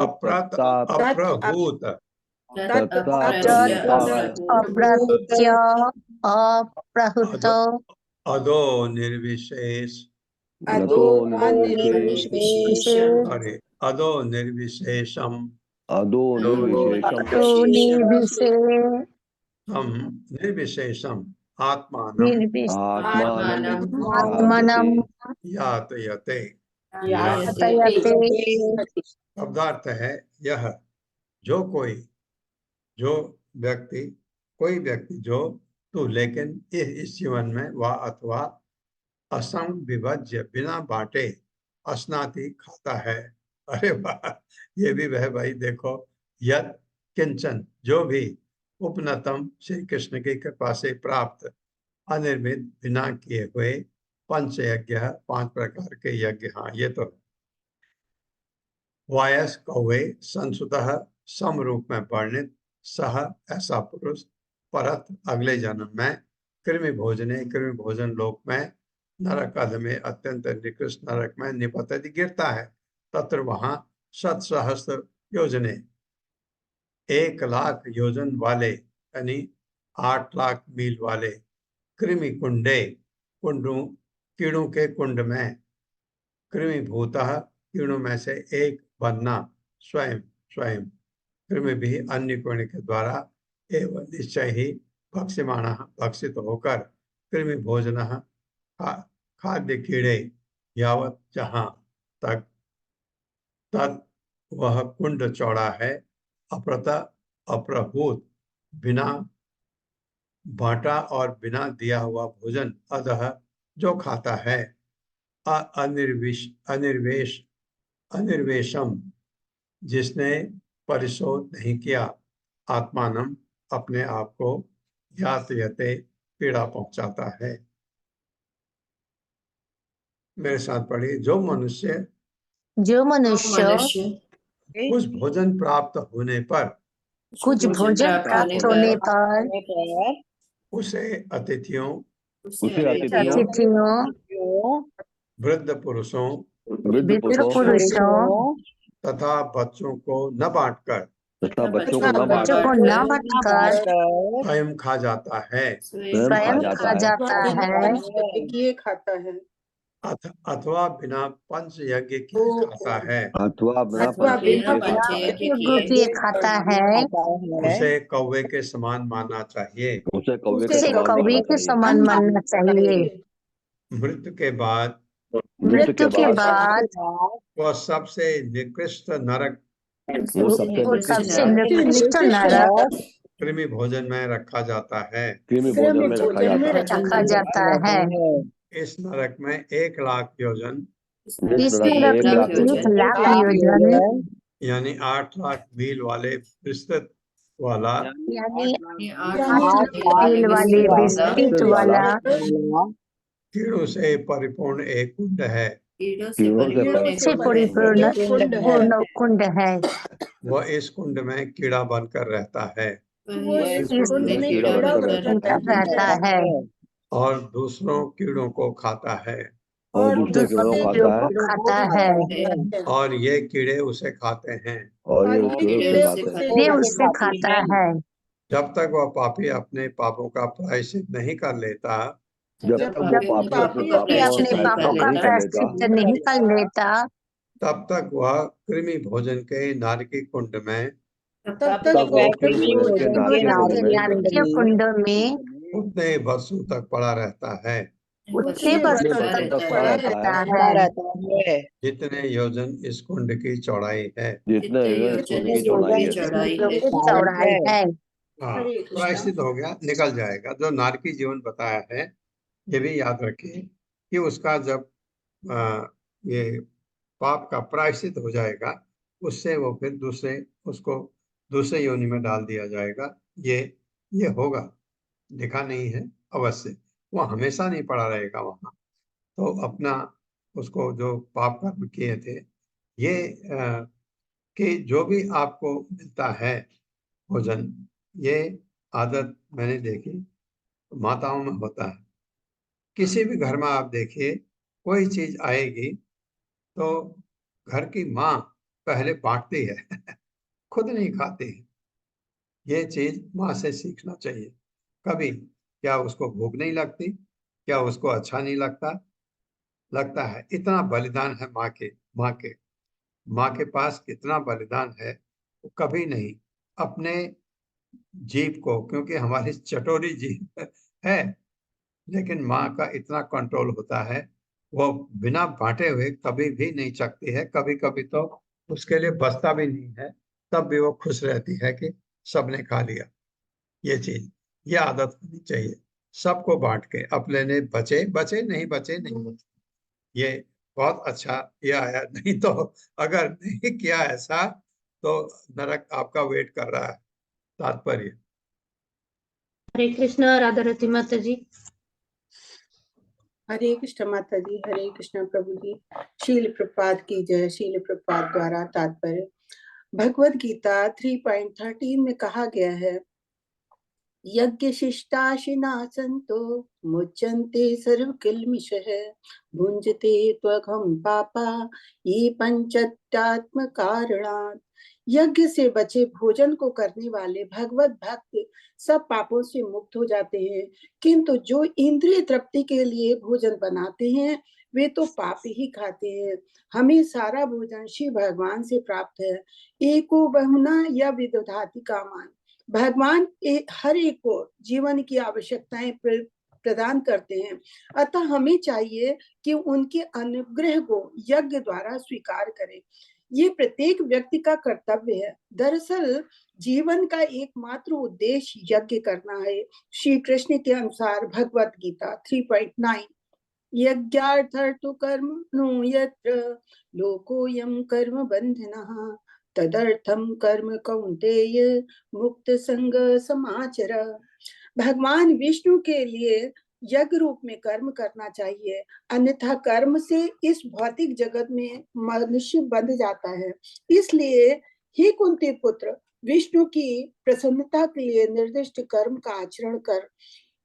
अप्रत अप्रभूत अप्रत्य अप्रहुत अदो निर्विशेष विशेष अरे अदो निर्विशेषम तो निर्विशेष हम निर्विशेषम आत्मानं आत्मनं यातयते। यातयते शब्दार्थ है यह जो व्यक्ति जो तू लेकिन इस जीवन में वा अथवा असंग विभज्य बिना बांटे अस्नाति खाता है। अरे वाह, ये भी वह भाई देखो, यद किंचन जो भी उपनतम श्री कृष्ण की कृपा से प्राप्त अनिर्मित बिना किए हुए पंच यज्ञ 5 प्रकार के यज्ञ। हाँ ये तो वायस कौवे संसुतः सम रूप में वर्णित सह ऐसा पुरुष परत अगले जन्म में कृमि भोजन लोक में नरक में अत्यंत निकृष्ट नरक में निपतति गिरता है। तत्र वहां 7,000 योजने 1,00,000 योजन वाले यानी 8,00,000 मील वाले कृमि कुंडे कीड़ों के कुंड में कृमि भूतः कीड़ों में से एक बनना स्वयं कृमि भी अन्य कुंड के द्वारा एवं निश्चय ही भक्ष्यमाण भक्षित होकर कृमि भोजन खाद्य कीड़े यावत जहां तक तद वह कुंड चौड़ा है अप्रभूत बिना बांटा और बिना दिया हुआ भोजन अदह जो खाता है अनिर्वेशम जिसने परिशोध नहीं किया आत्मानम अपने आप को यातयते पीड़ा पहुंचाता है। मेरे साथ पढ़िए, जो मनुष्य कुछ भोजन प्राप्त होने पर उसे अतिथियों वृद्ध पुरुषों तथा बच्चों को न बांटकर स्वयं खा जाता है अथवा बिना पंच यज्ञ के खाता है उसे कौवे के समान मानना चाहिए। मृत्यु के बाद वह सबसे निकृष्ट नरक कृमि भोजन में रखा जाता है। इस नरक में 1,00,000 योजन यानी 8,00,000 मील वाले विस्तृत वाला कीड़ों से परिपूर्ण एक कुंड है। कुंड है। वह इस कुंड में कीड़ा बनकर रहता है और दूसरों कीड़ों को खाता है और ये कीड़े उसे खाते हैं जब तक वह पापी अपने पापों का प्रायश्चित नहीं कर लेता तब तक वह कृमि भोजन के नारकी कुंड में उतने वर्षों तक पड़ा रहता है जितने योजन इस कुंड की चौड़ाई है। हाँ, प्रायश्चित हो गया, निकल जाएगा। जो नारकी जीवन बताया है ये भी याद रखिए कि उसका जब ये पाप का प्रायश्चित हो जाएगा, उससे वो फिर उसको दूसरे योनि में डाल दिया जाएगा। ये होगा, लिखा नहीं है अवश्य, वो हमेशा नहीं पड़ा रहेगा वहां। तो अपना उसको जो पाप कर्म किए थे, ये कि जो भी आपको मिलता है भोजन, ये आदत मैंने देखी माताओं में होता है। किसी भी घर में आप देखिए, कोई चीज आएगी तो घर की माँ पहले बांटती है खुद नहीं खाती है। ये चीज माँ से सीखना चाहिए। कभी क्या उसको भूख नहीं लगती, क्या उसको अच्छा नहीं लगता है। इतना बलिदान है माँ के पास इतना बलिदान है, वो कभी नहीं अपने जीभ को, क्योंकि हमारी चटोरी जीभ है, लेकिन माँ का इतना कंट्रोल होता है, वो बिना बांटे हुए कभी भी नहीं चखती है। कभी कभी तो उसके लिए बचता भी नहीं है, तब भी वो खुश रहती है कि सबने खा लिया। ये आदत होनी चाहिए, सबको बांट के अपने ने बचे बचे नहीं। ये बहुत अच्छा ये आया। नहीं तो अगर नहीं किया ऐसा तो नरक आपका वेट कर रहा है। तात्पर्य। हरे कृष्णा राधा रती माता जी। हरे कृष्ण माता जी, हरे कृष्ण प्रभु जी। शील प्रपात की जय। शील प्रपात द्वारा तात्पर्य भगवद गीता 3.13 में कहा गया है, यज्ञ शिष्टाशिना संतो मुच्यन्ते सर्व किल्बिषः भुंजते त्वघं पापा ये पंचत्यात्म कारणात्। यज्ञ से बचे भोजन को करने वाले भगवत भक्त सब पापों से मुक्त हो जाते हैं, किंतु जो इंद्रिय तृप्ति के लिए भोजन बनाते हैं वे तो पाप ही खाते हैं। हमें सारा भोजन श्री भगवान से प्राप्त है। एको बहुना या विदधाति कामान। भगवान हर एक को जीवन की आवश्यकताएं प्रदान करते हैं, अतः हमें चाहिए कि उनके अनुग्रह को यज्ञ द्वारा स्वीकार करें। ये प्रत्येक व्यक्ति का कर्तव्य है। दरअसल जीवन का एकमात्र उद्देश्य यज्ञ करना है। श्री कृष्ण के अनुसार भगवत गीता 3.9 यज्ञार्थो कर्म यत्र लोकोयम कर्म बंधनः तदर्थम कर्म कौन्तेय मुक्त संग समाचर। भगवान विष्णु के लिए यज्ञ रूप में कर्म करना चाहिए, अन्यथा कर्म से इस भौतिक जगत में मनुष्य बंध जाता है। इसलिए हे कुंती पुत्र, विष्णु की प्रसन्नता के लिए निर्दिष्ट कर्म का आचरण कर।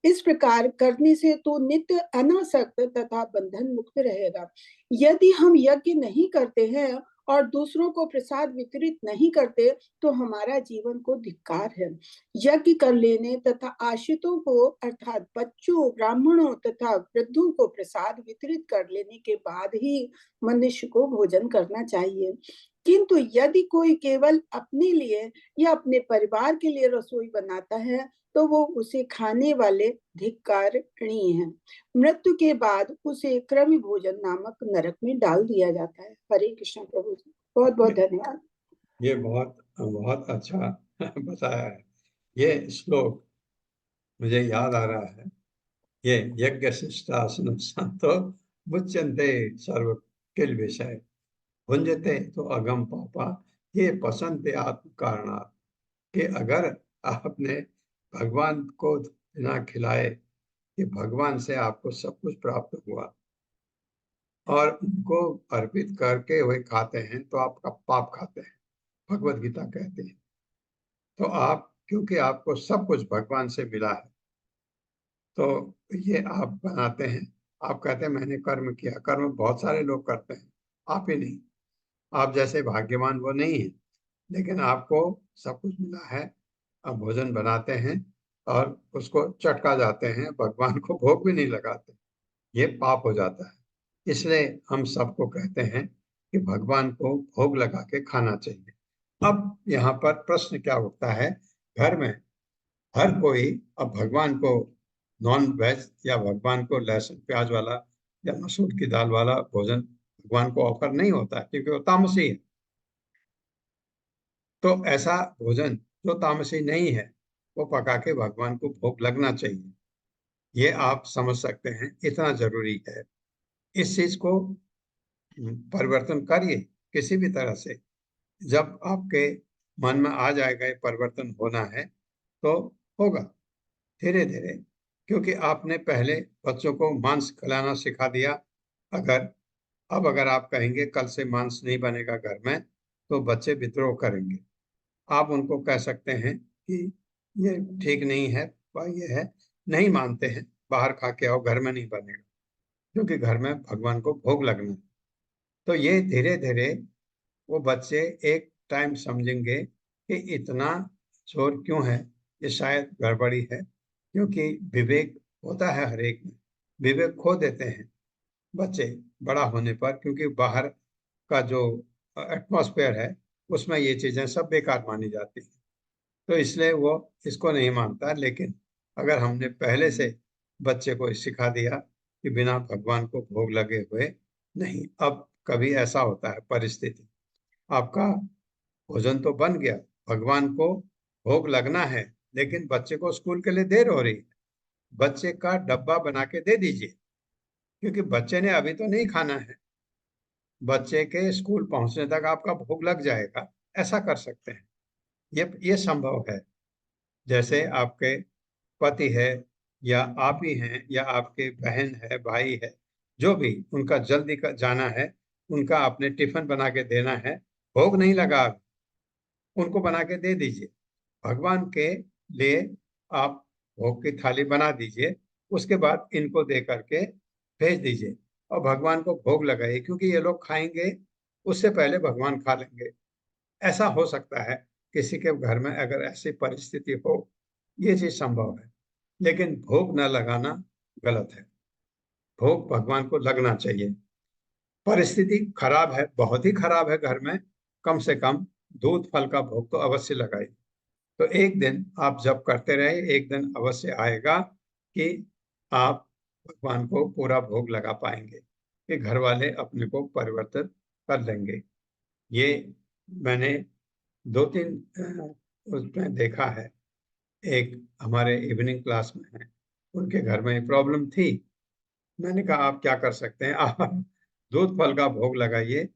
इस प्रकार करने से तो नित्य अनासक्त तथा बंधन मुक्त रहेगा। यदि हम यज्ञ नहीं करते हैं और दूसरों को प्रसाद वितरित नहीं करते तो हमारा जीवन को धिक्कार है। यज्ञ कर लेने तथा आश्रितों को अर्थात बच्चों, ब्राह्मणों तथा वृद्धों को प्रसाद वितरित कर लेने के बाद ही मनुष्य को भोजन करना चाहिए। किंतु यदि कोई केवल अपने लिए या अपने परिवार के लिए रसोई बनाता है तो वो उसे खाने वाले धिक्कारणीय है। मृत्यु के बाद उसे क्रम भोजन नामक नरक में डाल दिया जाता है। हरे कृष्ण प्रभु जी, बहुत बहुत धन्यवाद। ये बहुत बहुत अच्छा बताया है। ये श्लोक मुझे याद आ रहा है। ये यज्ञ शिष्टासन संतो मुच्यन्ते सर्व किल विषय भुंजते तो अगम पापा ये पसंते आत्म कारणात्। कि अगर आपने भगवान को बिना खिलाए कि भगवान से आपको सब कुछ प्राप्त हुआ और उनको अर्पित करके वे खाते हैं तो आपका पाप खाते हैं, भगवत गीता कहते हैं। तो आप, क्योंकि आपको सब कुछ भगवान से मिला है, तो ये आप बनाते हैं। आप कहते हैं मैंने कर्म किया। कर्म बहुत सारे लोग करते हैं, आप ही नहीं। आप जैसे भाग्यवान वो नहीं है, लेकिन आपको सब कुछ मिला है। आप भोजन बनाते हैं और उसको चटका जाते हैं, भगवान को भोग भी नहीं लगाते, ये पाप हो जाता है। इसलिए हम सबको कहते हैं कि भगवान को भोग लगा के खाना चाहिए। अब यहाँ पर प्रश्न क्या उठता है, घर में हर कोई अब भगवान को नॉन वेज या भगवान को लहसुन प्याज वाला या मसूर की दाल वाला भोजन भगवान को ऑफर नहीं होता है, क्योंकि वो तामसी है। तो ऐसा भोजन जो तामसी नहीं है वो पका के भगवान को भोग लगना चाहिए। ये आप समझ सकते हैं, इतना जरूरी है। इस चीज को परिवर्तन करिए किसी भी तरह से। जब आपके मन में आ जाएगा ये परिवर्तन होना है तो होगा धीरे धीरे, क्योंकि आपने पहले बच्चों को मांस खिलाना सिखा दिया। अगर आप कहेंगे कल से मांस नहीं बनेगा घर में, तो बच्चे विद्रोह करेंगे। आप उनको कह सकते हैं कि ये ठीक नहीं है, ये है, नहीं मानते हैं, बाहर खा के आओ, घर में नहीं बनेगा, क्योंकि घर में भगवान को भोग लगना है। तो ये धीरे धीरे वो बच्चे एक टाइम समझेंगे कि इतना जोर क्यों है, ये शायद गड़बड़ी है, क्योंकि विवेक होता है हर एक में, विवेक खो देते हैं बच्चे बड़ा होने पर, क्योंकि बाहर का जो एटमॉस्फेयर है उसमें ये चीजें सब बेकार मानी जाती हैं, तो इसलिए वो इसको नहीं मानता। लेकिन अगर हमने पहले से बच्चे को सिखा दिया कि बिना भगवान को भोग लगे हुए नहीं, अब कभी ऐसा होता है परिस्थिति, आपका भोजन तो बन गया, भगवान को भोग लगना है, लेकिन बच्चे को स्कूल के लिए देर हो रही है, बच्चे का डब्बा बना के दे दीजिए, क्योंकि बच्चे ने अभी तो नहीं खाना है, बच्चे के स्कूल पहुंचने तक आपका भोग लग जाएगा। ऐसा कर सकते हैं, ये संभव है। जैसे आपके पति है या आप ही हैं या आपके बहन है, भाई है, जो भी उनका जल्दी का जाना है, उनका आपने टिफिन बना के देना है, भोग नहीं लगा, उनको बना के दे दीजिए। भगवान के लिए आप भोग की थाली बना दीजिए, उसके बाद इनको दे करके भेज दीजिए और भगवान को भोग लगाइए, क्योंकि ये लोग खाएंगे उससे पहले भगवान खा लेंगे। ऐसा हो सकता है किसी के घर में, अगर ऐसी परिस्थिति हो, ये चीज संभव है। लेकिन भोग न लगाना गलत है, भोग भगवान को लगना चाहिए। परिस्थिति खराब है, बहुत ही खराब है घर में, कम से कम दूध फल का भोग तो अवश्य लगाइए। तो एक दिन आप जब करते रहे, एक दिन अवश्य आएगा कि आप भगवान को पूरा भोग लगा पाएंगे, कि घर वाले अपने को परिवर्तित कर लेंगे। ये मैंने 2-3 उसमें देखा है। एक हमारे इवनिंग क्लास में है, उनके घर में प्रॉब्लम थी, मैंने कहा आप क्या कर सकते हैं, आप दूध फल का भोग लगाइए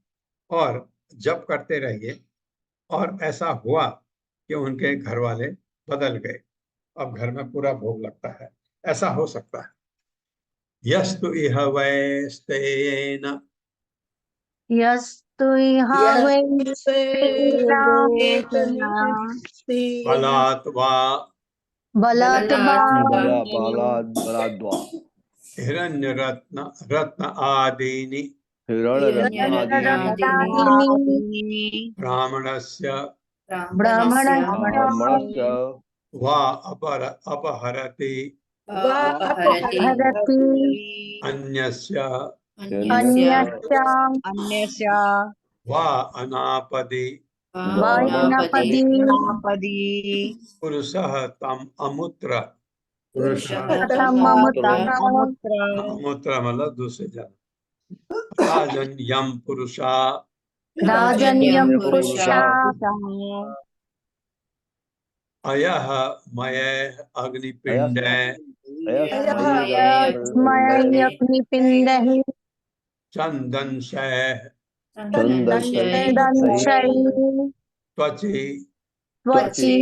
और जप करते रहिए। और ऐसा हुआ कि उनके घर वाले बदल गए, अब घर में पूरा भोग लगता है। ऐसा हो सकता है। यस्तु इह वैस्तेन यस्तु इह वैश्वेना बलात् वा बलात् वा बलाद्वा हिरण्यरत्न रत्न आदीनि रत्नादीनि ब्राह्मणस्य ब्राह्मणस्य वा अपहरति अपहरति अन्यस्य अन्यस्य वा अनापदि वायनपदी पुरुषः तम् अमुत्र, तममुत्र अमुत्र मतलब दूसरे जन, राजन्यम पुरुषा राजन्यं पुरुषा अयः मये अग्निपिण्डे स्मयग्निपिण्डैः चन्दंशैः दंशैः त्वचि त्वचि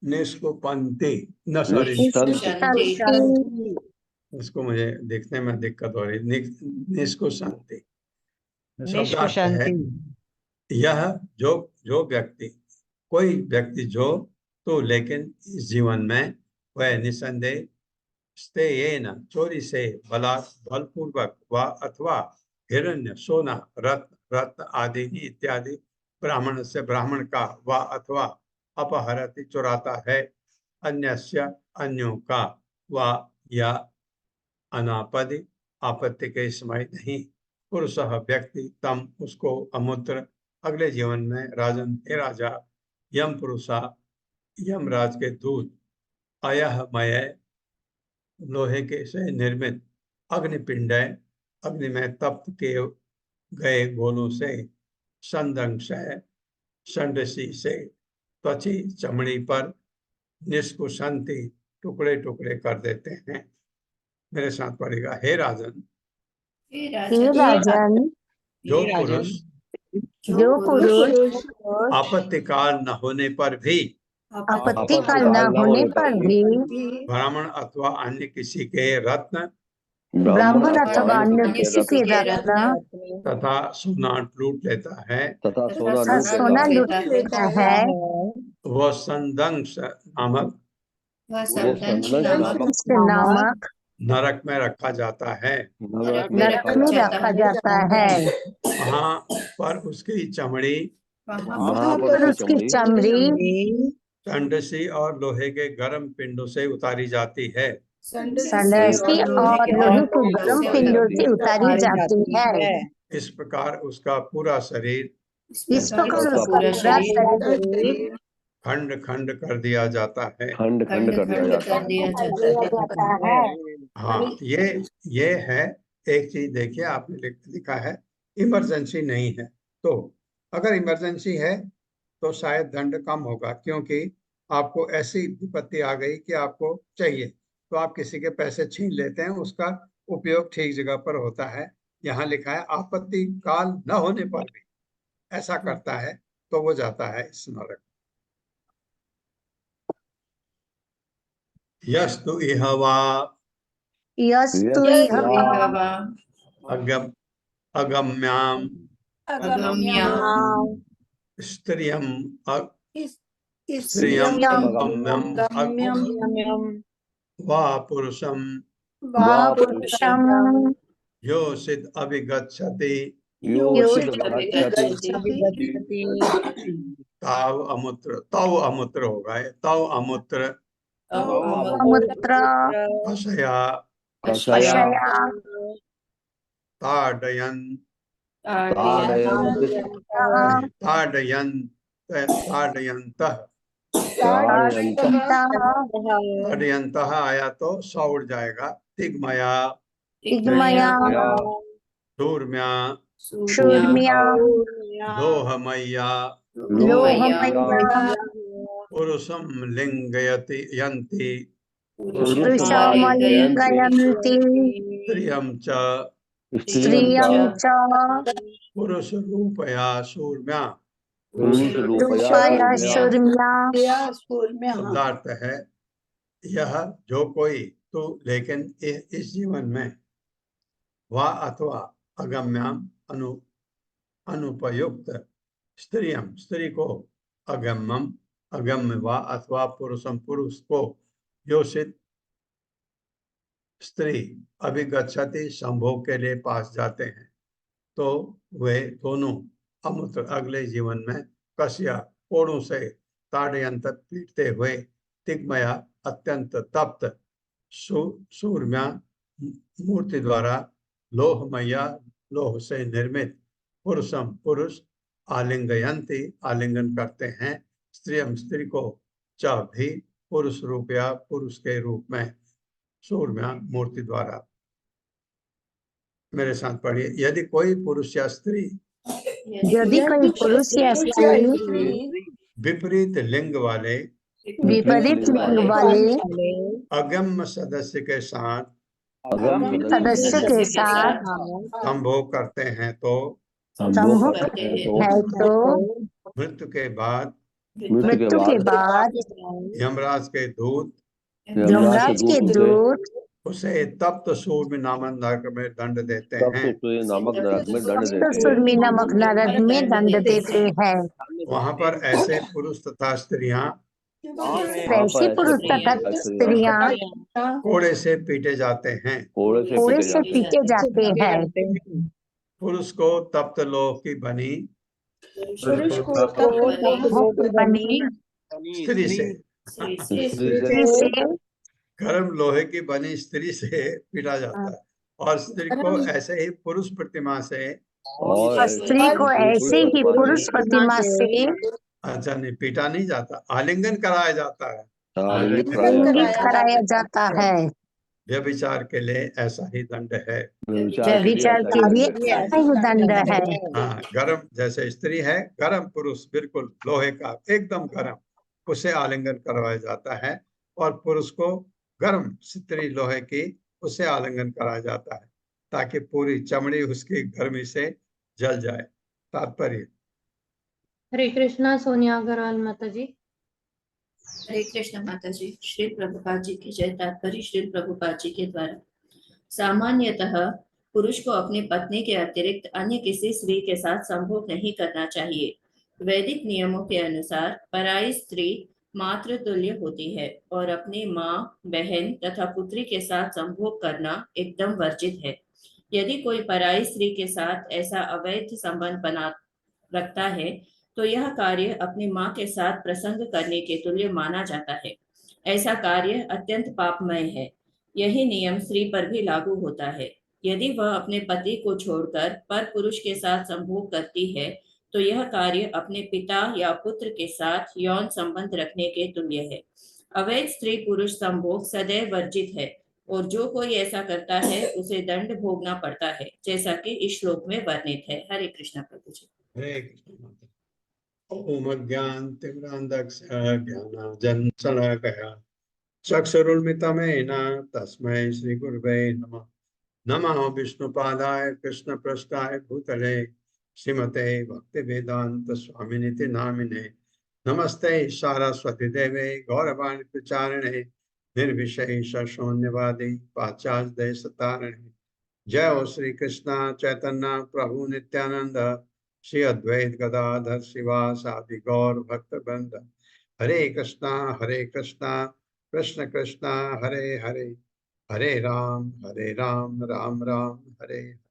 निष्कुपन्ति न सॉरी, निष्कुशन्ति इसको मुझे देखने में दिक्कत हो रही, निष्कुशन्ति शब्दार्थ है यह जो व्यक्ति, कोई व्यक्ति जो, तो लेकिन इस जीवन में वह निसंदेह स्तेयेन चोरी से, बलपूर्वक व अथवा हिरण्य सोना रत्न आदि इत्यादि ब्राह्मण से, ब्राह्मण का व अथवा अपहरति चुराता है, अन्यस्य अन्यों का व या अनापदि आपत्ति के समय नहीं, पुरुष व्यक्ति तम उसको अमुत्र अगले जीवन में राजन हे राजा यम पुरुषा यमराज के दूत अयह मय लोहे के से निर्मित अग्निपिंड अग्नि में तप्त के गए गोलों से संदंशय संडसी से त्वची चमड़ी पर निष्कुशंति टुकड़े टुकड़े कर देते हैं। मेरे साथ पड़ेगा, हे राजन हे राजन, जो पुरुष जो पुरुष आपत्ति काल न होने पर भी आपत्ति काल न होने पर भी ब्राह्मण अथवा अन्य किसी के रत्न ब्राह्मण अथवा अन्य किसी के रत्न तथा सोना लूट लेता है, तथा सोना तथा सोना लूट लेता है, वह संदंश नामक नामक नरक में रखा जाता है। नरक में रखा जाता है। वहाँ पर उसकी चमड़ी वहाँ पर पर उसकी चमड़ी संडसी और लोहे के गर्म पिंडों से उतारी जाती है। संडसी और लोहे के गर्म पिंडों से उतारी जाती है। इस प्रकार उसका पूरा शरीर इस प्रकार उसका पूरा शरीर खंड खंड कर दिया जाता है। खंड खंड कर दिया जाता है। हाँ, ये है एक चीज। देखिए, आपने लिखा है इमरजेंसी नहीं है, तो अगर इमरजेंसी है तो शायद दंड कम होगा, क्योंकि आपको ऐसी विपत्ति आ गई कि आपको चाहिए, तो आप किसी के पैसे छीन लेते हैं, उसका उपयोग ठीक जगह पर होता है। यहाँ लिखा है आपत्ति काल न होने पर भी ऐसा करता है तो वो जाता है इस नरक। यस्तु इहवा यस्तु अगम्याम स्त्रियम वा पुरुषम योषित अभिगच्छति ताव अमूत्र होगा, तव अमूत्र कषया ताडयन ताडयंतः आया तो सौ उड़ जाएगा। तिग्मया शूर्म्या लोहमय्या पुरुषम लिंगयति यन्ति स्त्रियं च पुरुष रूपया शूर्म्या। शब्दार्थ है यह जो कोई तो, लेकिन इस जीवन में वा अथवा अगम्याम अनुपयुक्त स्त्रियम स्त्री को अगम्यम अगम्य वा अथवा पुरुषम पुरुष को योषित स्त्री अभिगच्छति संभोग के लिए पास जाते हैं, तो वे दोनों अमूत्र अगले जीवन में कश्या कोड़ों से ताड़यंत पीटते हुए तिग्मया अत्यंत तप्त सूर्म्या मूर्ति द्वारा लोहमया लोह से निर्मित पुरुषम पुरुष आलिंगयंती आलिंगन करते हैं स्त्रियम स्त्री को च भी पुरुष रूप या पुरुष के रूप में सूर्म्या मूर्ति द्वारा। मेरे साथ पढ़िए। यदि कोई पुरुष या स्त्री विपरीत लिंग वाले अगम्य सदस्य के साथ संभोग करते हैं तो मृत्यु के बाद यमराज के दूत उसे तप्त सूर्य नामक नरक में दंड देते हैं। वहाँ पर ऐसे पुरुष तथा स्त्रियां कोड़े से पीटे जाते हैं। पुरुष को तप्त लोह की बनी स्त्री से गर्म लोहे की बनी स्त्री से पीटा जाता है, और स्त्री को ऐसे ही पुरुष प्रतिमा से अच्छा नहीं पीटा नहीं जाता, आलिंगन कराया जाता है। व्यभिचार के लिए ऐसा ही दंड है। हाँ, गर्म जैसे स्त्री है, गर्म पुरुष बिल्कुल लोहे का एकदम गर्म, उसे आलिंगन करवाया जाता है, और पुरुष को गर्म स्त्री लोहे की उसे आलिंगन कराया जाता है। ताकि पूरी चमड़ी उसकी गर्मी से जल जाए। तात्पर्य। हरे कृष्णा सोनिया अग्रवाल माता जी। हरे कृष्ण माता जी। श्री प्रभुपाद जी की जय। तात्पर्य श्री प्रभुपाद जी के द्वारा। सामान्यतः पुरुष को अपनी पत्नी के अतिरिक्त अन्य किसी स्त्री के साथ संभोग नहीं करना चाहिए। वैदिक नियमों के अनुसार पराई स्त्री मातृ तुल्य होती है और अपनी माँ, बहन तथा पुत्री के साथ संभोग करना एकदम वर्जित है। यदि कोई पराई स्त्री के साथ ऐसा अवैध संबंध बना रखता है तो यह कार्य अपनी माँ के साथ प्रसंग करने के तुल्य माना जाता है। ऐसा कार्य अत्यंत पापमय है। यही नियम स्त्री पर भी लागू होता है। यदि वह अपने पति को छोड़कर पर पुरुष के साथ संभोग करती है तो यह कार्य अपने पिता या पुत्र के साथ यौन संबंध रखने के तुल्य है। अवैध स्त्री पुरुष संभोग सदैव वर्जित है और जो कोई ऐसा करता है उसे दंड भोगना पड़ता है, जैसा कि इस श्लोक में वर्णित है। हरे कृष्ण प्रभु जी। हरे कृष्ण। ओम अज्ञानतिमिरान्धस्य ज्ञानाञ्जनशलाकया चक्षुरुन्मिलितमेन तस्मै श्रीगुरवे नमः। नमः विष्णुपादाय कृष्णपृष्ठाय भूतले श्रीमते भक्तिवेदांत स्वामिनिति नामिने। नमस्ते सारस्वती देवे गौरवाणी प्रचारिणे निर्विशेष शून्यवादी पाश्चात्य देशतारिणे। जय हो श्री कृष्ण चैतन्य प्रभु नित्यानंद श्री अद्वैत गदाधर शिवासादि गौर भक्त वृंद। हरे कृष्णा कृष्ण कृष्णा हरे हरे, हरे राम राम राम हरे हरे।